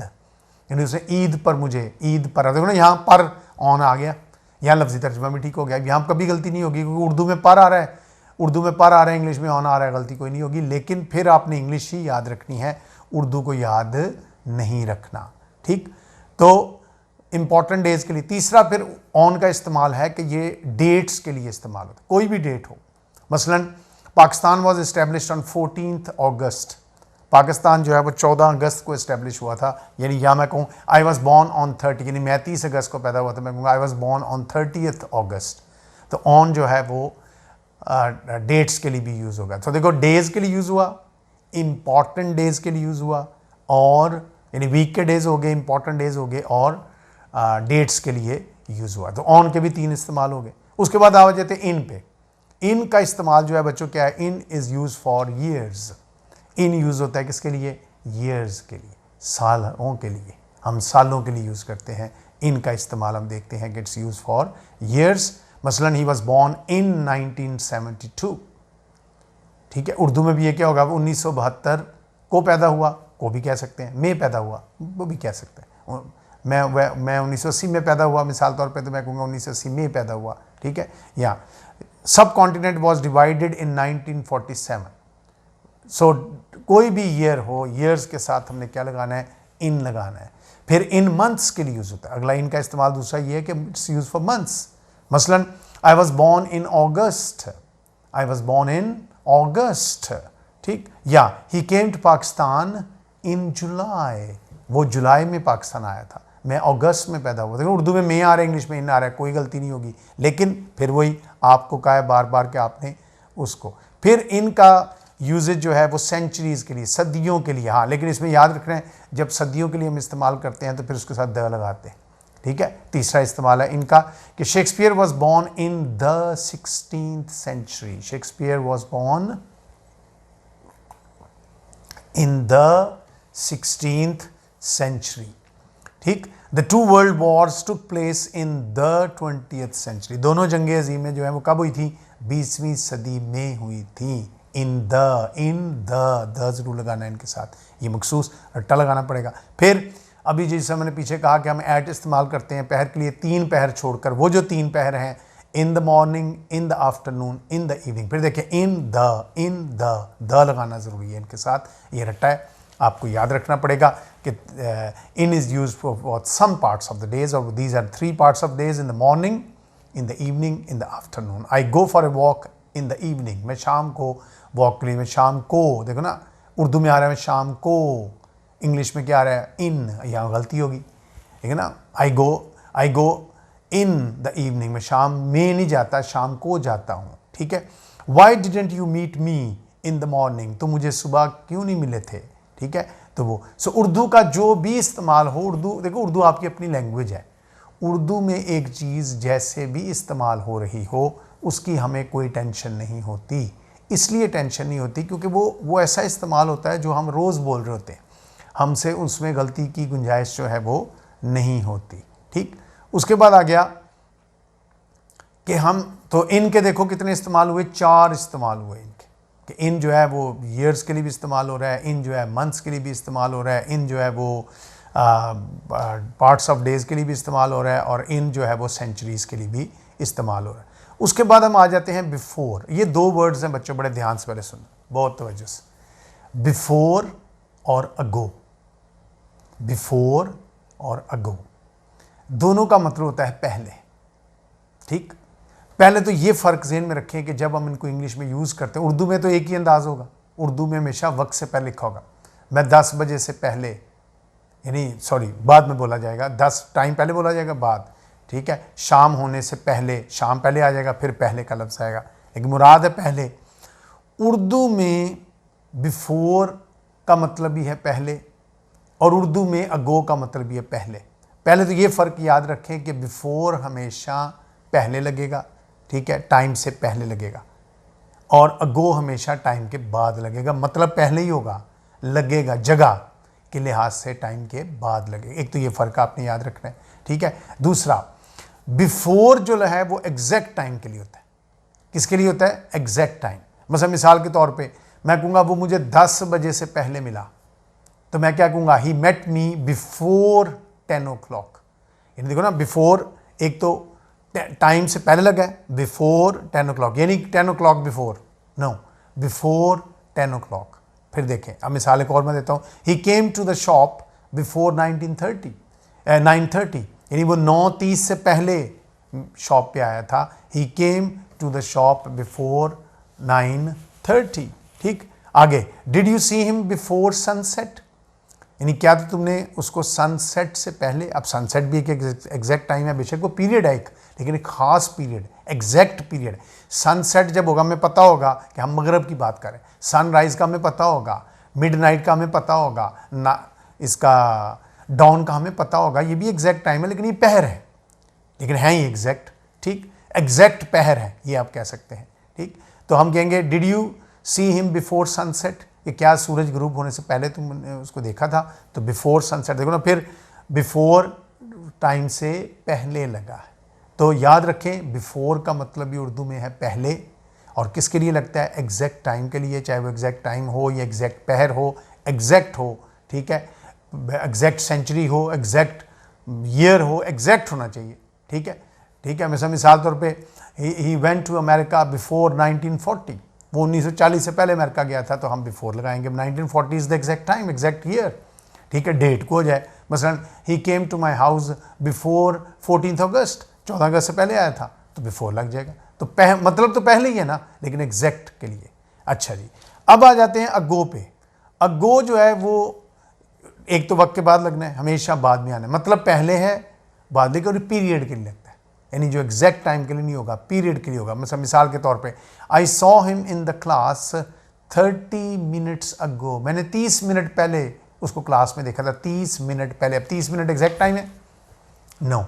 यानी उसने ईद पर मुझे, ईद पर, देखो ना यहाँ पर ऑन आ गया, यहाँ लफ्ज़ी तर्जमा भी ठीक हो गया, यहाँ कभी गलती नहीं होगी क्योंकि उर्दू में पर आ रहा है, उर्दू में पर आ रहा है, इंग्लिश में ऑन आ रहा है, गलती कोई नहीं होगी। लेकिन फिर आपने इंग्लिश ही याद रखनी है, उर्दू को याद नहीं रखना। ठीक, तो इंपॉर्टेंट डेज के लिए। तीसरा फिर ऑन का इस्तेमाल है कि ये डेट्स के लिए इस्तेमाल होता है, कोई भी डेट हो। मसलन पाकिस्तान वॉज इस्टेब्लिश्ड ऑन 14 अगस्त, पाकिस्तान जो है वो 14 अगस्त को इस्टेब्लिश हुआ था। यानी या मैं कहूँ आई वॉज बॉर्न ऑन 30, यानी मैं 30 अगस्त को पैदा हुआ था, मैं कहूँगा आई वॉज बॉर्न ऑन 30th अगस्त। तो ऑन जो है वो डेट्स के लिए भी यूज़ होगा। तो देखो डेज के लिए यूज़ हुआ, इंपॉर्टेंट डेज के लिए यूज़ हुआ, और यानी वीक के डेज हो गए, इंपॉर्टेंट डेज हो गए, और डेट्स के लिए यूज़ हुआ। तो ऑन के भी 3 इस्तेमाल हो गए। उसके बाद आ जाते इन पे। इन का इस्तेमाल जो है बच्चों क्या है, in is use for years. In use होता है किसके लिए, ईयर्स के लिए, सालों के लिए, हम सालों के लिए यूज़ करते हैं। इन का इस्तेमाल हम देखते हैं कि इट्स यूज फॉर ईयर्स। मसलन ही वॉज बॉर्न इन 1972। ठीक है, उर्दू में भी ये क्या होगा, 1972 को पैदा हुआ को भी कह सकते हैं, में पैदा हुआ वो भी कह सकते हैं। मैं 1980 में पैदा हुआ मिसाल तौर पे, तो मैं कहूँगा 1980 में पैदा हुआ। ठीक है, या सब कॉन्टिनेंट वॉज डिवाइडेड इन 1947। सो कोई भी ईयर हो, ईयर्स के साथ हमने क्या लगाना है, इन लगाना है। फिर इन मंथ्स के लिए यूज़ होता है। अगला इन का इस्तेमाल दूसरा ये है कि इट्स यूज फॉर मंथ्स। मसलन I was born in August, I was born in August. ठीक, या ही केम टू पाकिस्तान इन जुलाई, वो जुलाई में पाकिस्तान आया था, मैं अगस्त में पैदा हुआ। देखो उर्दू में आ रहा है, इंग्लिश में इन आ रहा है, कोई गलती नहीं होगी। लेकिन फिर वही आपको कहा है बार बार कि आपने उसको। फिर इनका यूजेज जो है वो सेंचुरीज़ के लिए, सदियों के लिए। हाँ, लेकिन इसमें याद रखना है जब सदियों के लिए हम इस्तेमाल करते हैं तो फिर उसके साथ द लगाते हैं। ठीक है, तीसरा इस्तेमाल है इनका कि Shakespeare was born in the 16th century। Shakespeare was born in the 16th century। ठीक, the 2 world Wars took place in the 20th century। दोनों जंगे अजीमें जो है वो कब हुई थी, 20वीं सदी में हुई थी। इन द जरूर लगाना है इनके साथ, ये मखसूस रट्टा लगाना पड़ेगा। फिर अभी जैसे मैंने पीछे कहा कि हम एट इस्तेमाल करते हैं पहर के लिए, 3 पहर छोड़कर, वो जो 3 पहर हैं, इन the morning, in the afternoon, in the evening. फिर देखिए इन द लगाना ज़रूरी है इनके साथ, ये रट्टा है, आपको याद रखना पड़ेगा कि in is use for some parts of the days, और these are 3 parts of days, in the morning, in the evening, in the afternoon. I go for a walk in the evening, मैं शाम को walk के लिए, मैं शाम को, देखो ना उर्दू में आ रहा है मैं शाम को, इंग्लिश में क्या आ रहा है, इन, यहाँ गलती होगी, ठीक है ना। आई गो इन द इवनिंग, मैं शाम में नहीं जाता, शाम को जाता हूँ। ठीक है, why didn't you meet me in the morning, तो मुझे सुबह क्यों नहीं मिले थे। ठीक है, तो वो उर्दू का जो भी इस्तेमाल हो, उर्दू देखो, उर्दू आपकी अपनी लैंग्वेज है। उर्दू में एक चीज़ जैसे भी इस्तेमाल हो रही हो उसकी हमें कोई टेंशन नहीं होती। इसलिए टेंशन नहीं होती क्योंकि वो ऐसा इस्तेमाल होता है जो हम रोज़ बोल रहे होते हैं, हमसे उसमें गलती की गुंजाइश जो है वो नहीं होती। ठीक, उसके बाद आ गया कि हम तो इनके देखो कितने इस्तेमाल हुए, 4 इस्तेमाल हुए इनके, कि इन जो है वो ईयर्स के लिए भी इस्तेमाल हो रहा है, इन जो है मंथ्स के लिए भी इस्तेमाल हो रहा है, इन जो है वो पार्ट्स ऑफ डेज के लिए भी इस्तेमाल हो रहा है, और इन जो है वो सेंचुरीज़ के लिए भी इस्तेमाल हो रहा है। उसके बाद हम आ जाते हैं बिफोर। ये 2 वर्ड्स हैं बच्चों, बड़े ध्यान से पहले सुनो, बहुत तवज्जो से। बिफोर और अगो, बिफोर और अगो दोनों का मतलब होता है पहले। ठीक, पहले तो ये फ़र्क ज़हन में रखें कि जब हम इनको इंग्लिश में यूज़ करते हैं, उर्दू में तो एक ही अंदाज़ होगा, उर्दू में हमेशा वक्त से पहले लिखा होगा। मैं 10 बजे से पहले, यानी सॉरी बाद में बोला जाएगा, 10 टाइम पहले बोला जाएगा, बाद। ठीक है, शाम होने से पहले, शाम पहले आ जाएगा, फिर पहले का लफ्ज़ आएगा, एक मुराद है पहले। उर्दू में बिफोर का मतलब भी है पहले, और उर्दू में अगो का मतलब भी है पहले। पहले तो ये फ़र्क याद रखें कि बिफोर हमेशा पहले लगेगा, ठीक है, टाइम से पहले लगेगा, और अगो हमेशा टाइम के बाद लगेगा। मतलब पहले ही होगा, लगेगा जगह के लिहाज से टाइम के बाद लगेगा। एक तो ये फ़र्क आपने याद रखना है। ठीक है, दूसरा बिफोर जो है वो एग्जैक्ट टाइम के लिए होता है। किसके लिए होता है, एग्जैक्ट टाइम। मतलब मिसाल के तौर पे मैं कहूँगा वो मुझे 10 बजे से पहले मिला, तो मैं क्या कहूँगा, ही मेट मी बिफोर 10 o'clock। यानी देखो ना, बिफोर एक तो टाइम से पहले लगा है, बिफोर 10 o'clock, यानी 10 o'clock before, no, before 10 o'clock। फिर देखें, अब मिसाल एक और मैं देता हूँ, he came to the shop before 9:30, यानी वो 9:30 से पहले शॉप पे आया था। He came to the shop before 9:30। ठीक, आगे, did you see him before sunset, यानी क्या तो तुमने उसको सनसेट से पहले, अब सनसेट भी एक एग्जैक्ट टाइम है, बेशक वो पीरियड है एक, लेकिन एक खास पीरियड, एग्जैक्ट पीरियड। सनसेट जब होगा हमें पता होगा कि हम मगरब की बात करें, सनराइज का हमें पता होगा, मिडनाइट का हमें पता होगा, ना इसका डॉन का हमें पता होगा, ये भी एग्जैक्ट टाइम है, लेकिन ये पहर है, लेकिन है ये एग्जैक्ट। ठीक, एग्जैक्ट पहर है, ये आप कह सकते हैं। ठीक, तो हम कहेंगे did you see him before sunset, कि क्या सूरज ग्रुप होने से पहले तुमने उसको देखा था, तो बिफोर सनसेट देखो ना, फिर बिफोर टाइम से पहले लगा है, तो याद रखें बिफोर का मतलब भी उर्दू में है पहले, और किसके लिए लगता है, एग्जैक्ट टाइम के लिए, चाहे वो एग्जैक्ट टाइम हो या एग्जैक्ट पहर हो, एग्जैक्ट हो। ठीक है, एग्जैक्ट सेंचुरी हो, एग्जैक्ट ईयर हो, एग्जैक्ट होना चाहिए। ठीक है, ठीक है, मिसाल तौर पे he went to America before 1940, वो 1940 से पहले अमेरिका गया था, तो हम बिफोर लगाएंगे। 1940 is the exact time, exact year. ठीक है, डेट को हो जाए, मसलन he came to my house before 14 अगस्त, 14 अगस्त से पहले आया था, तो बिफोर लग जाएगा। तो मतलब तो पहले ही है ना, लेकिन एग्जैक्ट के लिए। अच्छा जी, अब आ जाते हैं अगो पे। अगो जो है वो एक तो वक्त के बाद लगना है, हमेशा बाद में आना है, मतलब पहले है बाद में, और पीरियड के लिए लगता है, यानी जो एग्जैक्ट टाइम के लिए नहीं होगा, पीरियड के लिए होगा। मतलब मिसाल के तौर पे, I saw him in the class 30 minutes ago, मैंने 30 मिनट पहले उसको क्लास में देखा था, 30 मिनट पहले। अब 30 मिनट एग्जैक्ट टाइम है, no,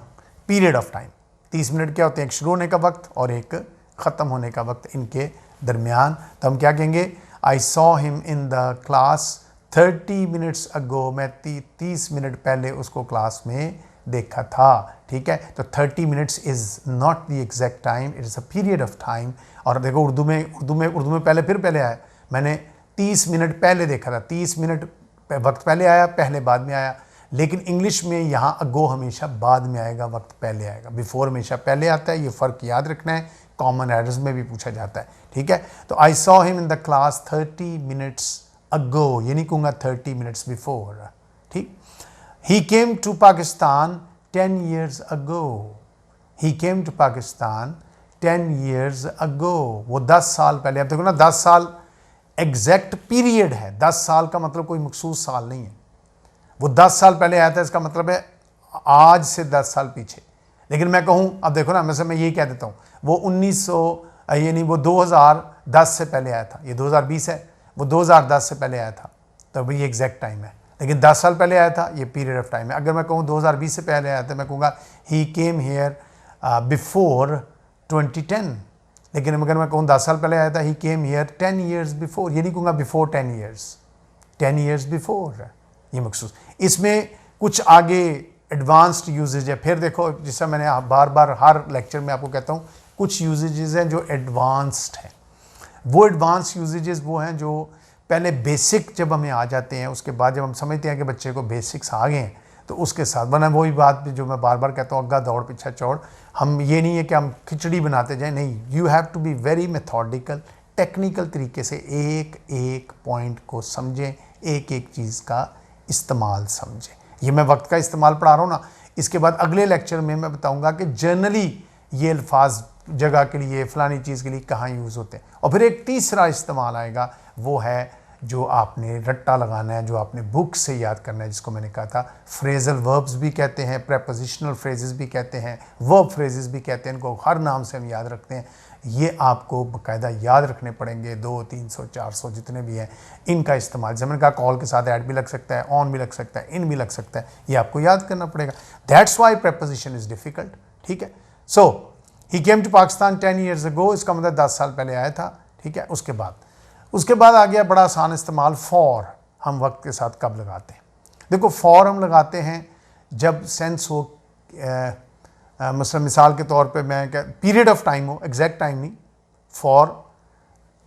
period of time. 30 minute क्या होते हैं, एक शुरू होने का वक्त और एक ख़त्म होने का वक्त, इनके दरमियान। तो हम क्या कहेंगे, I saw him in the class 30 minutes ago, मैं 30 मिनट पहले उसको क्लास में देखा था। ठीक है, तो 30 minutes is not the exact time, it is a period of time. और देखो उर्दू में पहले आया, मैंने 30 मिनट पहले देखा था, 30 मिनट वक्त पहले आया, पहले बाद में आया। लेकिन इंग्लिश में यहाँ अगो हमेशा बाद में आएगा, वक्त पहले आएगा, बिफोर हमेशा पहले आता है। ये फ़र्क याद रखना है, कॉमन एरर्स में भी पूछा जाता है। ठीक है, तो I saw him in the class 30 minutes ago, ये नहीं कहूँगा 30 मिनट्स बिफोर। ठीक, he came to Pakistan 10 years ago, he came to Pakistan 10 years ago, वो 10 साल पहले। अब देखो ना, 10 साल एग्जैक्ट पीरियड है, 10 साल का मतलब कोई मखसूस साल नहीं है, वो 10 साल पहले आया था, इसका मतलब है आज से 10 साल पीछे। लेकिन मैं कहूँ, अब देखो ना, मैं यही कह देता हूँ, वो 1900 यानी वो 2010 से पहले आया था, ये 2020 है, वो 2010 से पहले आया था, तो भाई ये एग्जैक्ट टाइम है। लेकिन 10 साल पहले आया था, ये पीरियड ऑफ टाइम है। अगर मैं कहूँ 2020 से पहले आया था, मैं कहूँगा ही केम हेयर बिफोर 2010। लेकिन अगर मैं कहूँ 10 साल पहले आया था, he came here 10 years before, ये नहीं कहूँगा बिफोर 10 ईयर्स, 10 ईयर्स बिफोर, ये मखसूस। इसमें कुछ आगे एडवांस्ड यूजेज है। फिर देखो, जिससे मैंने बार बार हर लेक्चर में आपको कहता हूँ, कुछ यूजेजेस हैं जो एडवांस्ड हैं। वो एडवांस यूजेजेस वो हैं जो पहले बेसिक जब हमें आ जाते हैं, उसके बाद जब हम समझते हैं कि बच्चे को बेसिक्स आ गए हैं, तो उसके साथ बना वही बात जो मैं बार बार कहता हूँ, अग्गा दौड़ पीछा चौड़। हम ये नहीं है कि हम खिचड़ी बनाते जाएं, नहीं, you have to be very methodical, technical तरीके से एक एक पॉइंट को समझें, एक एक चीज़ का इस्तेमाल समझें। ये मैं वक्त का इस्तेमाल पढ़ा रहा हूँ ना, इसके बाद अगले लेक्चर में मैं बताऊँगा कि जनरली ये अल्फाज जगह के लिए, फ़लानी चीज़ के लिए कहाँ यूज़ होते हैं। और फिर एक तीसरा इस्तेमाल आएगा, वो है जो आपने रट्टा लगाना है, जो आपने बुक से याद करना है, जिसको मैंने कहा था फ्रेजल वर्ब्स भी कहते हैं, प्रेपोजिशनल फ्रेजेस भी कहते हैं, वर्ब फ्रेजेस भी कहते हैं, इनको हर नाम से हम याद रखते हैं। ये आपको बाकायदा याद रखने पड़ेंगे, 200, 300, 400 जितने भी हैं, इनका इस्तेमाल। जैसे मैंने कहा, कॉल के साथ ऐड भी लग सकता है, ऑन भी लग सकता है, इन भी लग सकता है, ये आपको याद करना पड़ेगा। That's why preposition is difficult. ठीक है, so he came to Pakistan 10 years ago, इसका मतलब 10 साल पहले आया था। ठीक है, उसके बाद आ गया बड़ा आसान इस्तेमाल, फॉर। हम वक्त के साथ कब लगाते हैं? देखो, फॉर हम लगाते हैं जब सेंस हो, मिसाल के तौर पे मैं क्या, पीरियड ऑफ टाइम हो, एग्जैक्ट टाइम नहीं, फॉर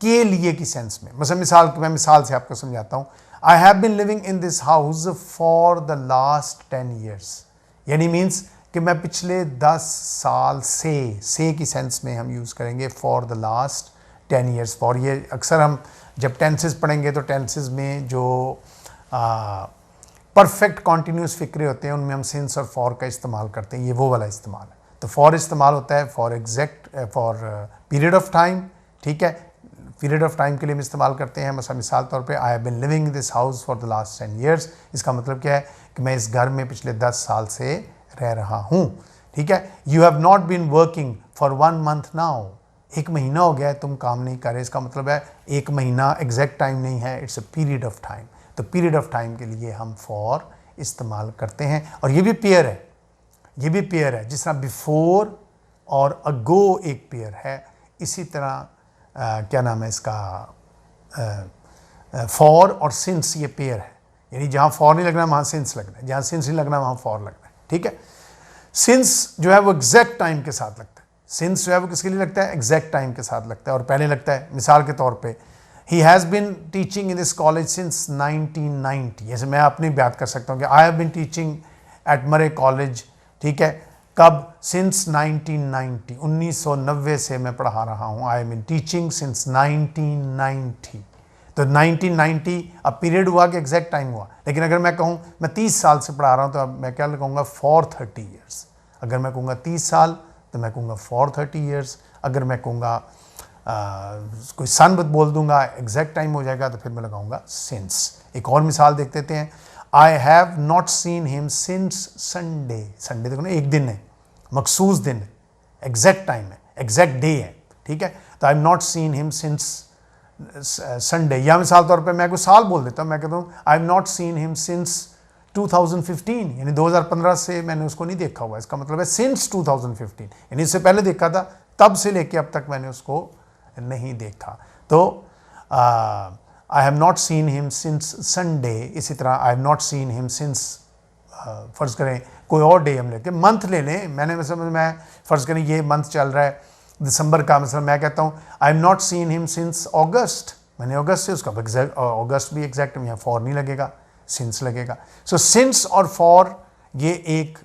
के लिए की सेंस में। मैं मिसाल से आपको समझाता हूँ। I have been living in this house for the last 10 years, यानी मीन्स कि मैं पिछले 10 साल से की सेंस में हम यूज़ करेंगे for the last 10 years. For ये अक्सर हम जब टेंसेस पढ़ेंगे तो टेंसेस में जो परफेक्ट कॉन्टीन्यूस फिक्रे होते हैं उनमें हम सिंस और फॉर का इस्तेमाल करते हैं, ये वो वाला इस्तेमाल है। तो फॉर इस्तेमाल होता है फॉर पीरियड ऑफ टाइम, ठीक है, पीरियड ऑफ टाइम के लिए हम इस्तेमाल करते हैं। मिसाल तौर पे I have been living this house for the last 10 years, इसका मतलब क्या है कि मैं इस घर में पिछले 10 साल से रह रहा हूँ, ठीक है। You have not been working for 1 month now, 1 महीना हो गया है तुम काम नहीं कर रहे, इसका मतलब है 1 महीना एग्जैक्ट टाइम नहीं है, it's a period of time. तो पीरियड ऑफ टाइम के लिए हम फॉर इस्तेमाल करते हैं। और ये भी पेयर है, ये भी पेयर है, जिस तरह बिफोर और अगो एक पेयर है, इसी तरह क्या नाम है इसका, फॉर और सिंस ये पेयर है। यानी जहाँ फॉर नहीं लगना वहाँ सिंस लगना है, जहाँ सिंस नहीं लगना वहाँ फॉर लगना है, ठीक है। सिंस जो है वो एग्जैक्ट टाइम के साथ लगता है, सिंस जो है वो किसके लिए लगता है, एग्जैक्ट टाइम के साथ लगता है। और पहले लगता है, मिसाल के तौर पे he has been teaching in this college since 1990, जैसे मैं अपनी बात कर सकता हूँ कि I have been teaching eight मरे कॉलेज, ठीक है, कब, सिंस 1990, 1990 से मैं पढ़ा रहा हूँ। I have been teaching since 1990। तो 1990 अब पीरियड हुआ कि एग्जैक्ट टाइम हुआ। लेकिन अगर मैं कहूँ मैं 30 साल से पढ़ा रहा हूँ तो अब मैं क्या कहूँगा, फॉर 30 ईयर्स। अगर मैं कहूँगा 30 साल तो मैं कहूँगा फॉर 30 ईयर्स। अगर मैं कहूँगा कोई सन बोल दूंगा, एग्जैक्ट टाइम हो जाएगा, तो फिर मैं लगाऊंगा सिंस। एक और मिसाल देख लेते हैं, आई have not seen him since Sunday. Sunday देखो ना, एक दिन है, मखसूस दिन है, एग्जैक्ट टाइम है, एग्जैक्ट डे है, ठीक है। तो आई have not seen him since Sunday. या मिसाल तौर पे मैं कोई साल बोल देता हूँ, मैं कहता हूँ I have not seen him since 2015, यानी 2015 से मैंने उसको नहीं देखा हुआ, इसका मतलब है सिंस 2015, यानी इससे पहले देखा था, तब से लेके अब तक मैंने उसको नहीं देखा। तो आई have not seen him since Sunday. इसी तरह आई have not seen him since, फ़र्ज़ करें कोई और डे हम लेते, मंथ ले लें, मैंने मैं फ़र्ज़ करें ये मंथ चल रहा है दिसंबर का, मतलब मैं कहता हूँ I have not seen him since August, मैंने अगस्त से उसका अगस्त भी एग्जैक्ट, यहाँ फॉर नहीं लगेगा, सिंस लगेगा। सो सिंस और फॉर ये एक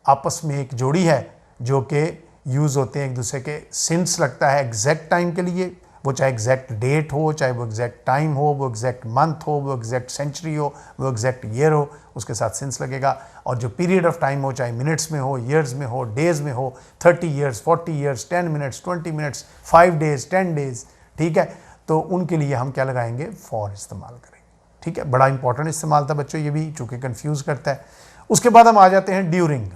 आपस में एक जोड़ी है जो कि यूज़ होते हैं एक दूसरे के। सिंस लगता है एग्जैक्ट टाइम के लिए, वो चाहे एग्जैक्ट डेट हो, चाहे वो एग्जैक्ट टाइम हो, वो एग्जैक्ट मंथ हो, वो एग्जैक्ट सेंचुरी हो, वो एग्जैक्ट ईयर हो, उसके साथ सिंस लगेगा। और जो पीरियड ऑफ टाइम हो, चाहे मिनट्स में हो, ईयर्स में हो, डेज़ में हो, 30 years, 40 years, 10 minutes, 20 minutes, 5 days, 10 days, ठीक है, तो उनके लिए हम क्या लगाएंगे, फॉर इस्तेमाल करेंगे, ठीक है। बड़ा इंपॉर्टेंट इस्तेमाल था बच्चों, ये भी चूँकि कन्फ्यूज़ करता है। उसके बाद हम आ जाते हैं ड्यूरिंग।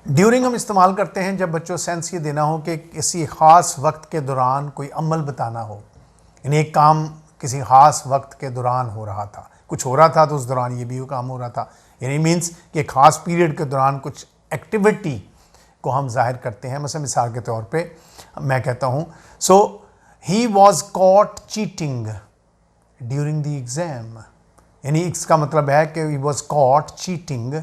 ड्यूरिंग हम इस्तेमाल करते हैं जब बच्चों सेंस ये देना हो कि किसी ख़ास वक्त के दौरान कोई अमल बताना हो, यानी एक काम किसी ख़ास वक्त के दौरान हो रहा था, कुछ हो रहा था तो उस दौरान ये भी वो काम हो रहा था, यानी मीन्स कि ख़ास पीरियड के दौरान कुछ एक्टिविटी को हम जाहिर करते हैं। मतलब मिसाल के तौर पे मैं कहता हूँ, so he was caught cheating during the exam, यानी इसका मतलब है कि he was caught cheating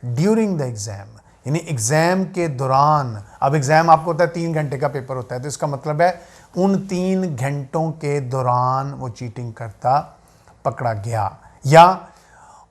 during the exam, यानी एग्ज़ाम के दौरान। अब एग्ज़ाम आपको होता है 3 घंटे का पेपर होता है, तो इसका मतलब है उन 3 घंटों के दौरान वो चीटिंग करता पकड़ा गया। या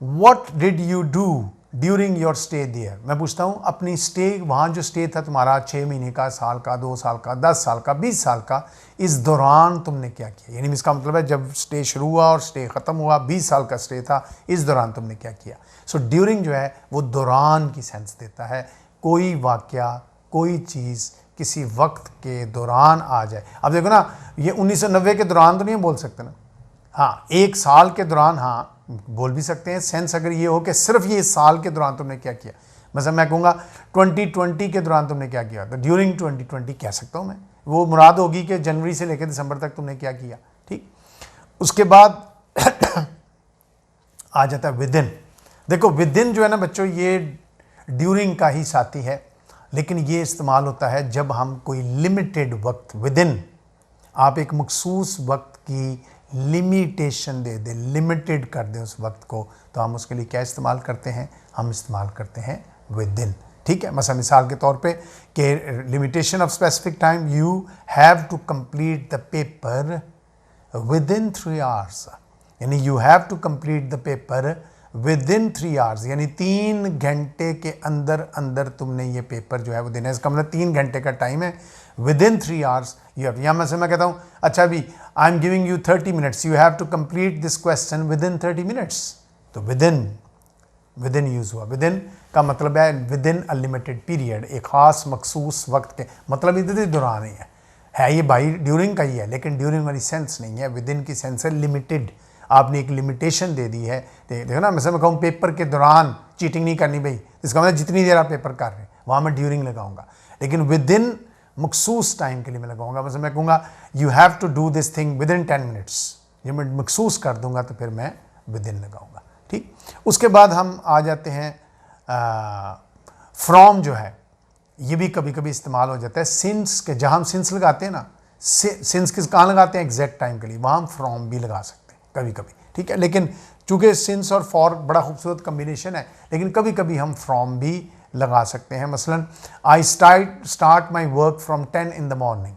what did you do during your stay there, मैं पूछता हूँ अपनी स्टे, वहाँ जो स्टे था तुम्हारा 6 महीने का, साल का, 2 साल का, 10 साल का, 20 साल का, इस दौरान तुमने क्या किया। यानी इसका मतलब है जब स्टे शुरू हुआ और स्टे ख़त्म हुआ, 20 साल का स्टे था, इस दौरान तुमने क्या किया। सो ड्यूरिंग जो है वो दौरान की सेंस देता है, कोई वाक़या, कोई चीज़ किसी वक्त के दौरान आ जाए। अब देखो ना, ये 1990 के दौरान तो नहीं बोल सकते ना, हाँ 1 साल के दौरान हाँ बोल भी सकते हैं। सेंस अगर ये हो कि सिर्फ ये साल के दौरान तुमने क्या किया, मतलब मैं कहूँगा 2020 के दौरान तुमने क्या किया, तो ड्यूरिंग 2020 कह सकता हूँ मैं, वो मुराद होगी कि जनवरी से लेकर दिसंबर तक तुमने क्या किया, ठीक। उसके बाद आ जाता है विदिन। देखो विदिन जो है ना बच्चों, ये ड्यूरिंग का ही साथी है, लेकिन ये इस्तेमाल होता है जब हम कोई लिमिटेड वक्त, विदिन आप एक मखसूस वक्त की लिमिटेशन दे दें, लिमिटेड कर दें उस वक्त को, तो हम उसके लिए क्या इस्तेमाल करते हैं, हम इस्तेमाल करते हैं विदिन, ठीक है। मतलब मिसाल के तौर पे कि limitation of specific time, you have to complete the paper within 3 hours, यानी you have to complete the paper within 3 hours, यानी 3 घंटे के अंदर अंदर तुमने ये पेपर जो है वो देना है। इसका मतलब 3 घंटे का टाइम है, within 3 hours you have. या मैं कहता हूँ अच्छा भी I am giving you 30 minutes, you have to complete this question within 30 minutes. तो विद इन यूज़ हुआ। विद इन का मतलब है within a limited period, एक ख़ास मखसूस वक्त के, मतलब इधर दौरान ही है ये भाई ड्यूरिंग का ही है, लेकिन ड्यूरिंग वाली सेंस नहीं है। विद इन की सेंस है लिमिटेड, आपने एक लिमिटेशन दे दी है। देखो ना, मैं कहूँ पेपर के दौरान चीटिंग नहीं करनी भाई, इसका मतलब जितनी देर आप पेपर कर रहे हैं वहाँ मैं ड्यूरिंग लगाऊंगा, लेकिन विद इन मखसूस टाइम के लिए मैं लगाऊंगा। मतलब मैं कहूँगा you have to do this thing within 10 minutes, ये मैं मखसूस कर दूंगा तो फिर मैं विद इन लगाऊंगा। ठीक, उसके बाद हम आ जाते हैं फ्रॉम जो है ये भी कभी कभी इस्तेमाल हो जाता है सिंस के, जहाँ हम सिंस लगाते हैं ना, सिंस किस कहाँ लगाते हैं एग्जैक्ट टाइम के लिए, वहाँ हम फ्रॉम भी लगा सकते हैं कभी कभी। ठीक है, लेकिन चूंकि सिंस और फॉर बड़ा खूबसूरत कम्बिनेशन है, लेकिन कभी कभी हम फ्रॉम भी लगा सकते हैं। मसलन I start my work from 10 in the morning.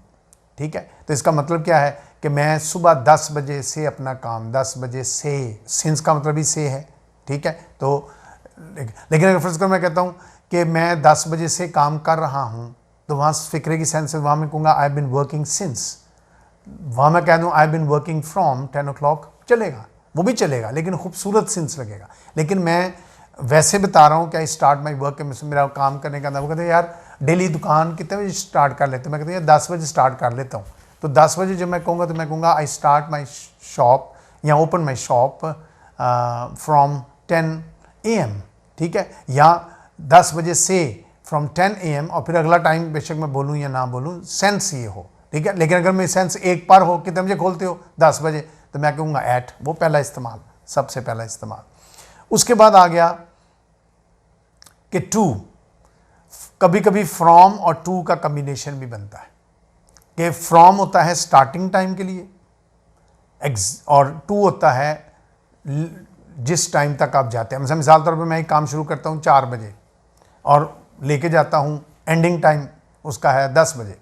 ठीक है, तो इसका मतलब क्या है कि मैं सुबह 10 बजे से अपना काम, 10 बजे से, सिंस का मतलब ही से है। ठीक है, तो लेकिन अगर फर्ज कर मैं कहता हूँ कि मैं 10 बजे से काम कर रहा हूँ, तो वहाँ फिक्रे की सेंस है, वहाँ मैं कहूँगा आई बिन वर्किंग सिंस। वहाँ मैं कह दूँ आई बिन वर्किंग फ्रॉम 10 o'clock, चलेगा, वो भी चलेगा, लेकिन खूबसूरत सिंस लगेगा। लेकिन मैं वैसे बता रहा हूँ कि आई स्टार्ट माई वर्क, मेरा काम करने का अंदर, वो कहते हैं यार डेली दुकान कितने बजे स्टार्ट कर लेते हो, मैं कहता हूँ यार 10 बजे स्टार्ट कर लेता हूँ। तो 10 बजे जब मैं कहूँगा तो मैं कहूँगा आई स्टार्ट माई शॉप या open my shop from 10 AM। ठीक है, या 10 बजे से फ्रॉम 10 AM, और फिर अगला टाइम बेशक मैं बोलूँ या ना बोलूँ, सेंस ये हो। ठीक है, लेकिन अगर मेरी सेंस एक बार हो, कितने बजे खोलते हो, 10 बजे, तो मैं कहूँगा एट, वो पहला इस्तेमाल, सबसे पहला इस्तेमाल। उसके बाद आ गया कि टू, कभी कभी फ्रॉम और टू का कम्बिनेशन भी बनता है कि फ्रॉम होता है स्टार्टिंग टाइम के लिए और टू होता है जिस टाइम तक आप जाते हैं। मिसाल तौर पे मैं एक काम शुरू करता हूँ 4 बजे और लेके जाता हूँ एंडिंग टाइम उसका है 10 बजे।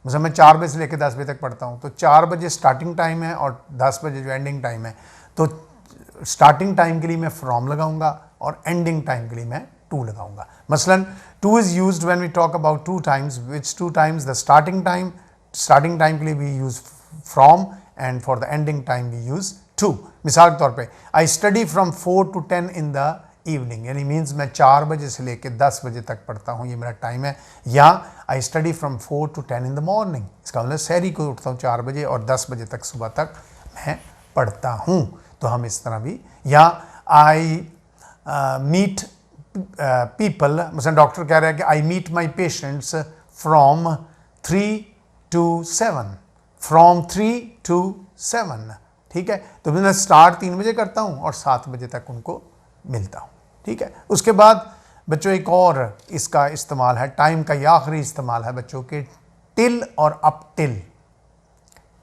मतलब मैं 4 बजे से लेकर 10 बजे तक पढ़ता हूँ, तो 4 बजे स्टार्टिंग टाइम है और 10 बजे जो एंडिंग टाइम है, तो स्टार्टिंग टाइम के लिए मैं फ्रॉम लगाऊंगा और एंडिंग टाइम के लिए मैं टू लगाऊंगा। मसलन to is used when we talk about 2 times, which 2 times the starting time के लिए we use from and for the ending time we use to. मिसाल के तौर पे I study from 4 to 10 in the evening, यानी means मैं 4 बजे से लेकर 10 बजे तक पढ़ता हूँ, ये मेरा टाइम है। या आई study from 4 to 10 in the morning, इसका मतलब सहरी को उठता हूँ 4 बजे और 10 बजे तक सुबह तक मैं पढ़ता हूँ, तो हम इस तरह भी। या आई मीट पीपल, मतलब डॉक्टर कह रहा है कि I meet my patients from 3 to 7, from 3 to 7। ठीक है, तो मैं स्टार्ट 3 बजे करता हूँ और 7 बजे तक उनको मिलता हूँ। ठीक है, उसके बाद बच्चों एक और इसका इस्तेमाल है, टाइम का ये आखिरी इस्तेमाल है बच्चों के, टिल और अप टिल।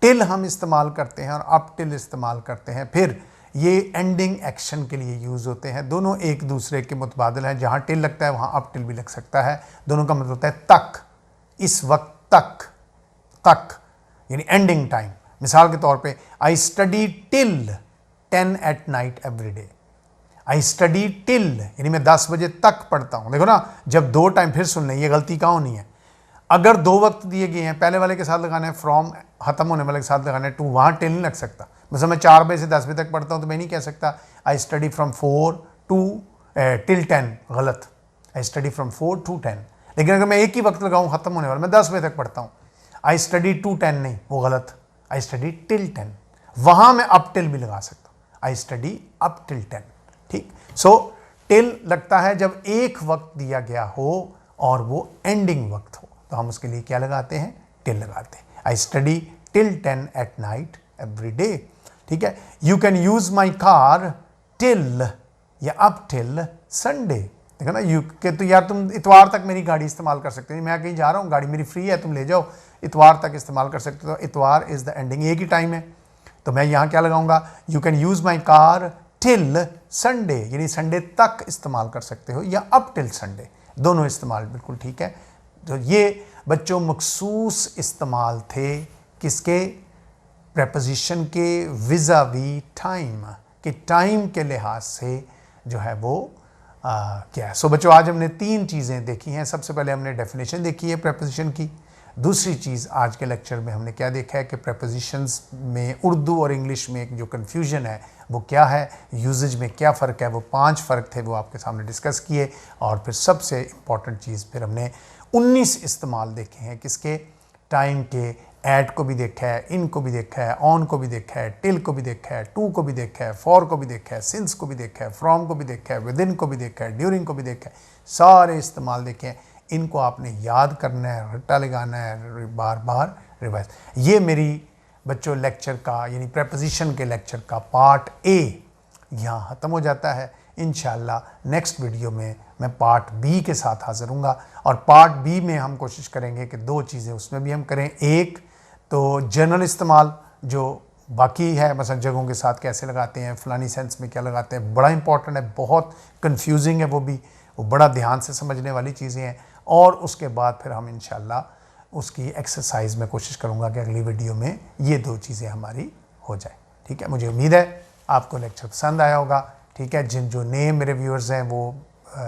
टिल हम इस्तेमाल करते हैं और अप टिल इस्तेमाल करते हैं, फिर ये एंडिंग एक्शन के लिए यूज़ होते हैं। दोनों एक दूसरे के मुतबादिल हैं, जहाँ टिल लगता है वहाँ अप टिल भी लग सकता है। दोनों का मतलब होता है तक, इस वक्त तक, तक यानी एंडिंग टाइम। मिसाल के तौर पे I study till 10 at night every day. I study till यानी मैं 10 बजे तक पढ़ता हूँ। देखो ना, जब 2 टाइम, फिर सुन लें ये गलती कहाँ होनी है, अगर 2 वक्त दिए गए हैं, पहले वाले के साथ लगाना है फ्रॉम, ख़त्म होने वाले के साथ लगाना है टू, वहाँ टिल नहीं लग सकता। मतलब मैं 4 बजे से 10 बजे तक पढ़ता हूँ तो मैं नहीं कह सकता आई स्टडी फ्रॉम 4 to till 10, गलत, आई स्टडी फ्रॉम 4 to 10। लेकिन अगर मैं एक ही वक्त लगाऊँ ख़त्म होने वाला, मैं 10 बजे तक पढ़ता हूँ, आई स्टडी to 10 नहीं, वो गलत, आई स्टडी till 10, वहाँ मैं अप टिल भी लगा सकता हूँ, आई स्टडी अप till 10। ठीक, सो टिल लगता है जब एक वक्त दिया गया हो और वो एंडिंग वक्त हो, तो हम उसके लिए क्या लगाते हैं, टिल लगाते हैं। I study till 10 at night every day. ठीक है, you can use my car till या अप टिल संडे। देखो ना, यू के तो यार तुम इतवार तक मेरी गाड़ी इस्तेमाल कर सकते हो, मैं कहीं जा रहा हूँ, गाड़ी मेरी फ्री है, तुम ले जाओ, इतवार तक इस्तेमाल कर सकते हो। तो इतवार इज़ द एंडिंग, एक ही टाइम है, तो मैं यहाँ क्या लगाऊंगा, you can use my car till Sunday, यानी संडे तक इस्तेमाल कर सकते हो, या अप टिल संडे, दोनों इस्तेमाल बिल्कुल ठीक है। तो ये बच्चों मखसूस इस्तेमाल थे किसके, प्रेपोजिशन के विज़ावी टाइम, कि टाइम के लिहाज से जो है वो क्या है। सो बच्चों, आज हमने 3 चीज़ें देखी हैं। सबसे पहले हमने डेफिनेशन देखी है प्रेपोजिशन की। दूसरी चीज़ आज के लेक्चर में हमने क्या देखा है कि प्रेपोजिशंस में उर्दू और इंग्लिश में जो कन्फ्यूजन है वो क्या है, यूजेज में क्या फ़र्क है, वो 5 फ़र्क थे वो आपके सामने डिस्कस किए। और फिर सबसे इम्पॉर्टेंट चीज़ फिर हमने 19 इस्तेमाल देखे हैं, किसके, टाइम के। एट को भी देखा है, इन को भी देखा है, ऑन को भी देखा है, टिल को भी देखा है, टू को भी देखा है, फॉर को भी देखा है, सिंस को भी देखा है, फ्रॉम को भी देखा है, विद इन को भी देखा है, ड्यूरिंग को भी देखा है। सारे इस्तेमाल देखे हैं। इनको आपने याद करना है, रट्टा लगाना है, बार बार रिवाइज। ये मेरी बच्चों लेक्चर का यानी प्रेपोजिशन के लेक्चर का पार्ट ए यहाँ ख़त्म हो जाता है। इंशाल्लाह नेक्स्ट वीडियो में मैं पार्ट बी के साथ हाज़िर हूँगा। और पार्ट बी में हम कोशिश करेंगे कि 2 चीज़ें उसमें भी हम करें। एक तो जनरल इस्तेमाल जो बाकी है, मसलन जगहों के साथ कैसे लगाते हैं, फ़लानी सेंस में क्या लगाते हैं, बड़ा इंपॉर्टेंट है, बहुत कंफ्यूजिंग है वो बड़ा ध्यान से समझने वाली चीज़ें हैं। और उसके बाद फिर हम इंशाल्लाह उसकी एक्सरसाइज में कोशिश करूँगा कि अगली वीडियो में ये 2 चीज़ें हमारी हो जाए। ठीक है, मुझे उम्मीद है आपको लेक्चर पसंद आया होगा। ठीक है, जो नए मेरे व्यूअर्स हैं वो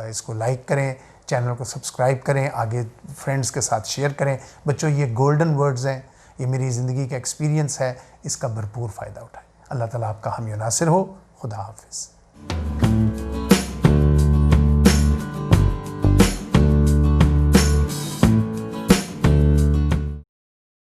इसको लाइक करें, चैनल को सब्सक्राइब करें, आगे फ्रेंड्स के साथ शेयर करें। बच्चों, ये गोल्डन वर्ड्स हैं, ये मेरी ज़िंदगी का एक्सपीरियंस है, इसका भरपूर फ़ायदा उठाएं। अल्लाह ताला आपका हामी नासिर हो। खुदा हाफिज़।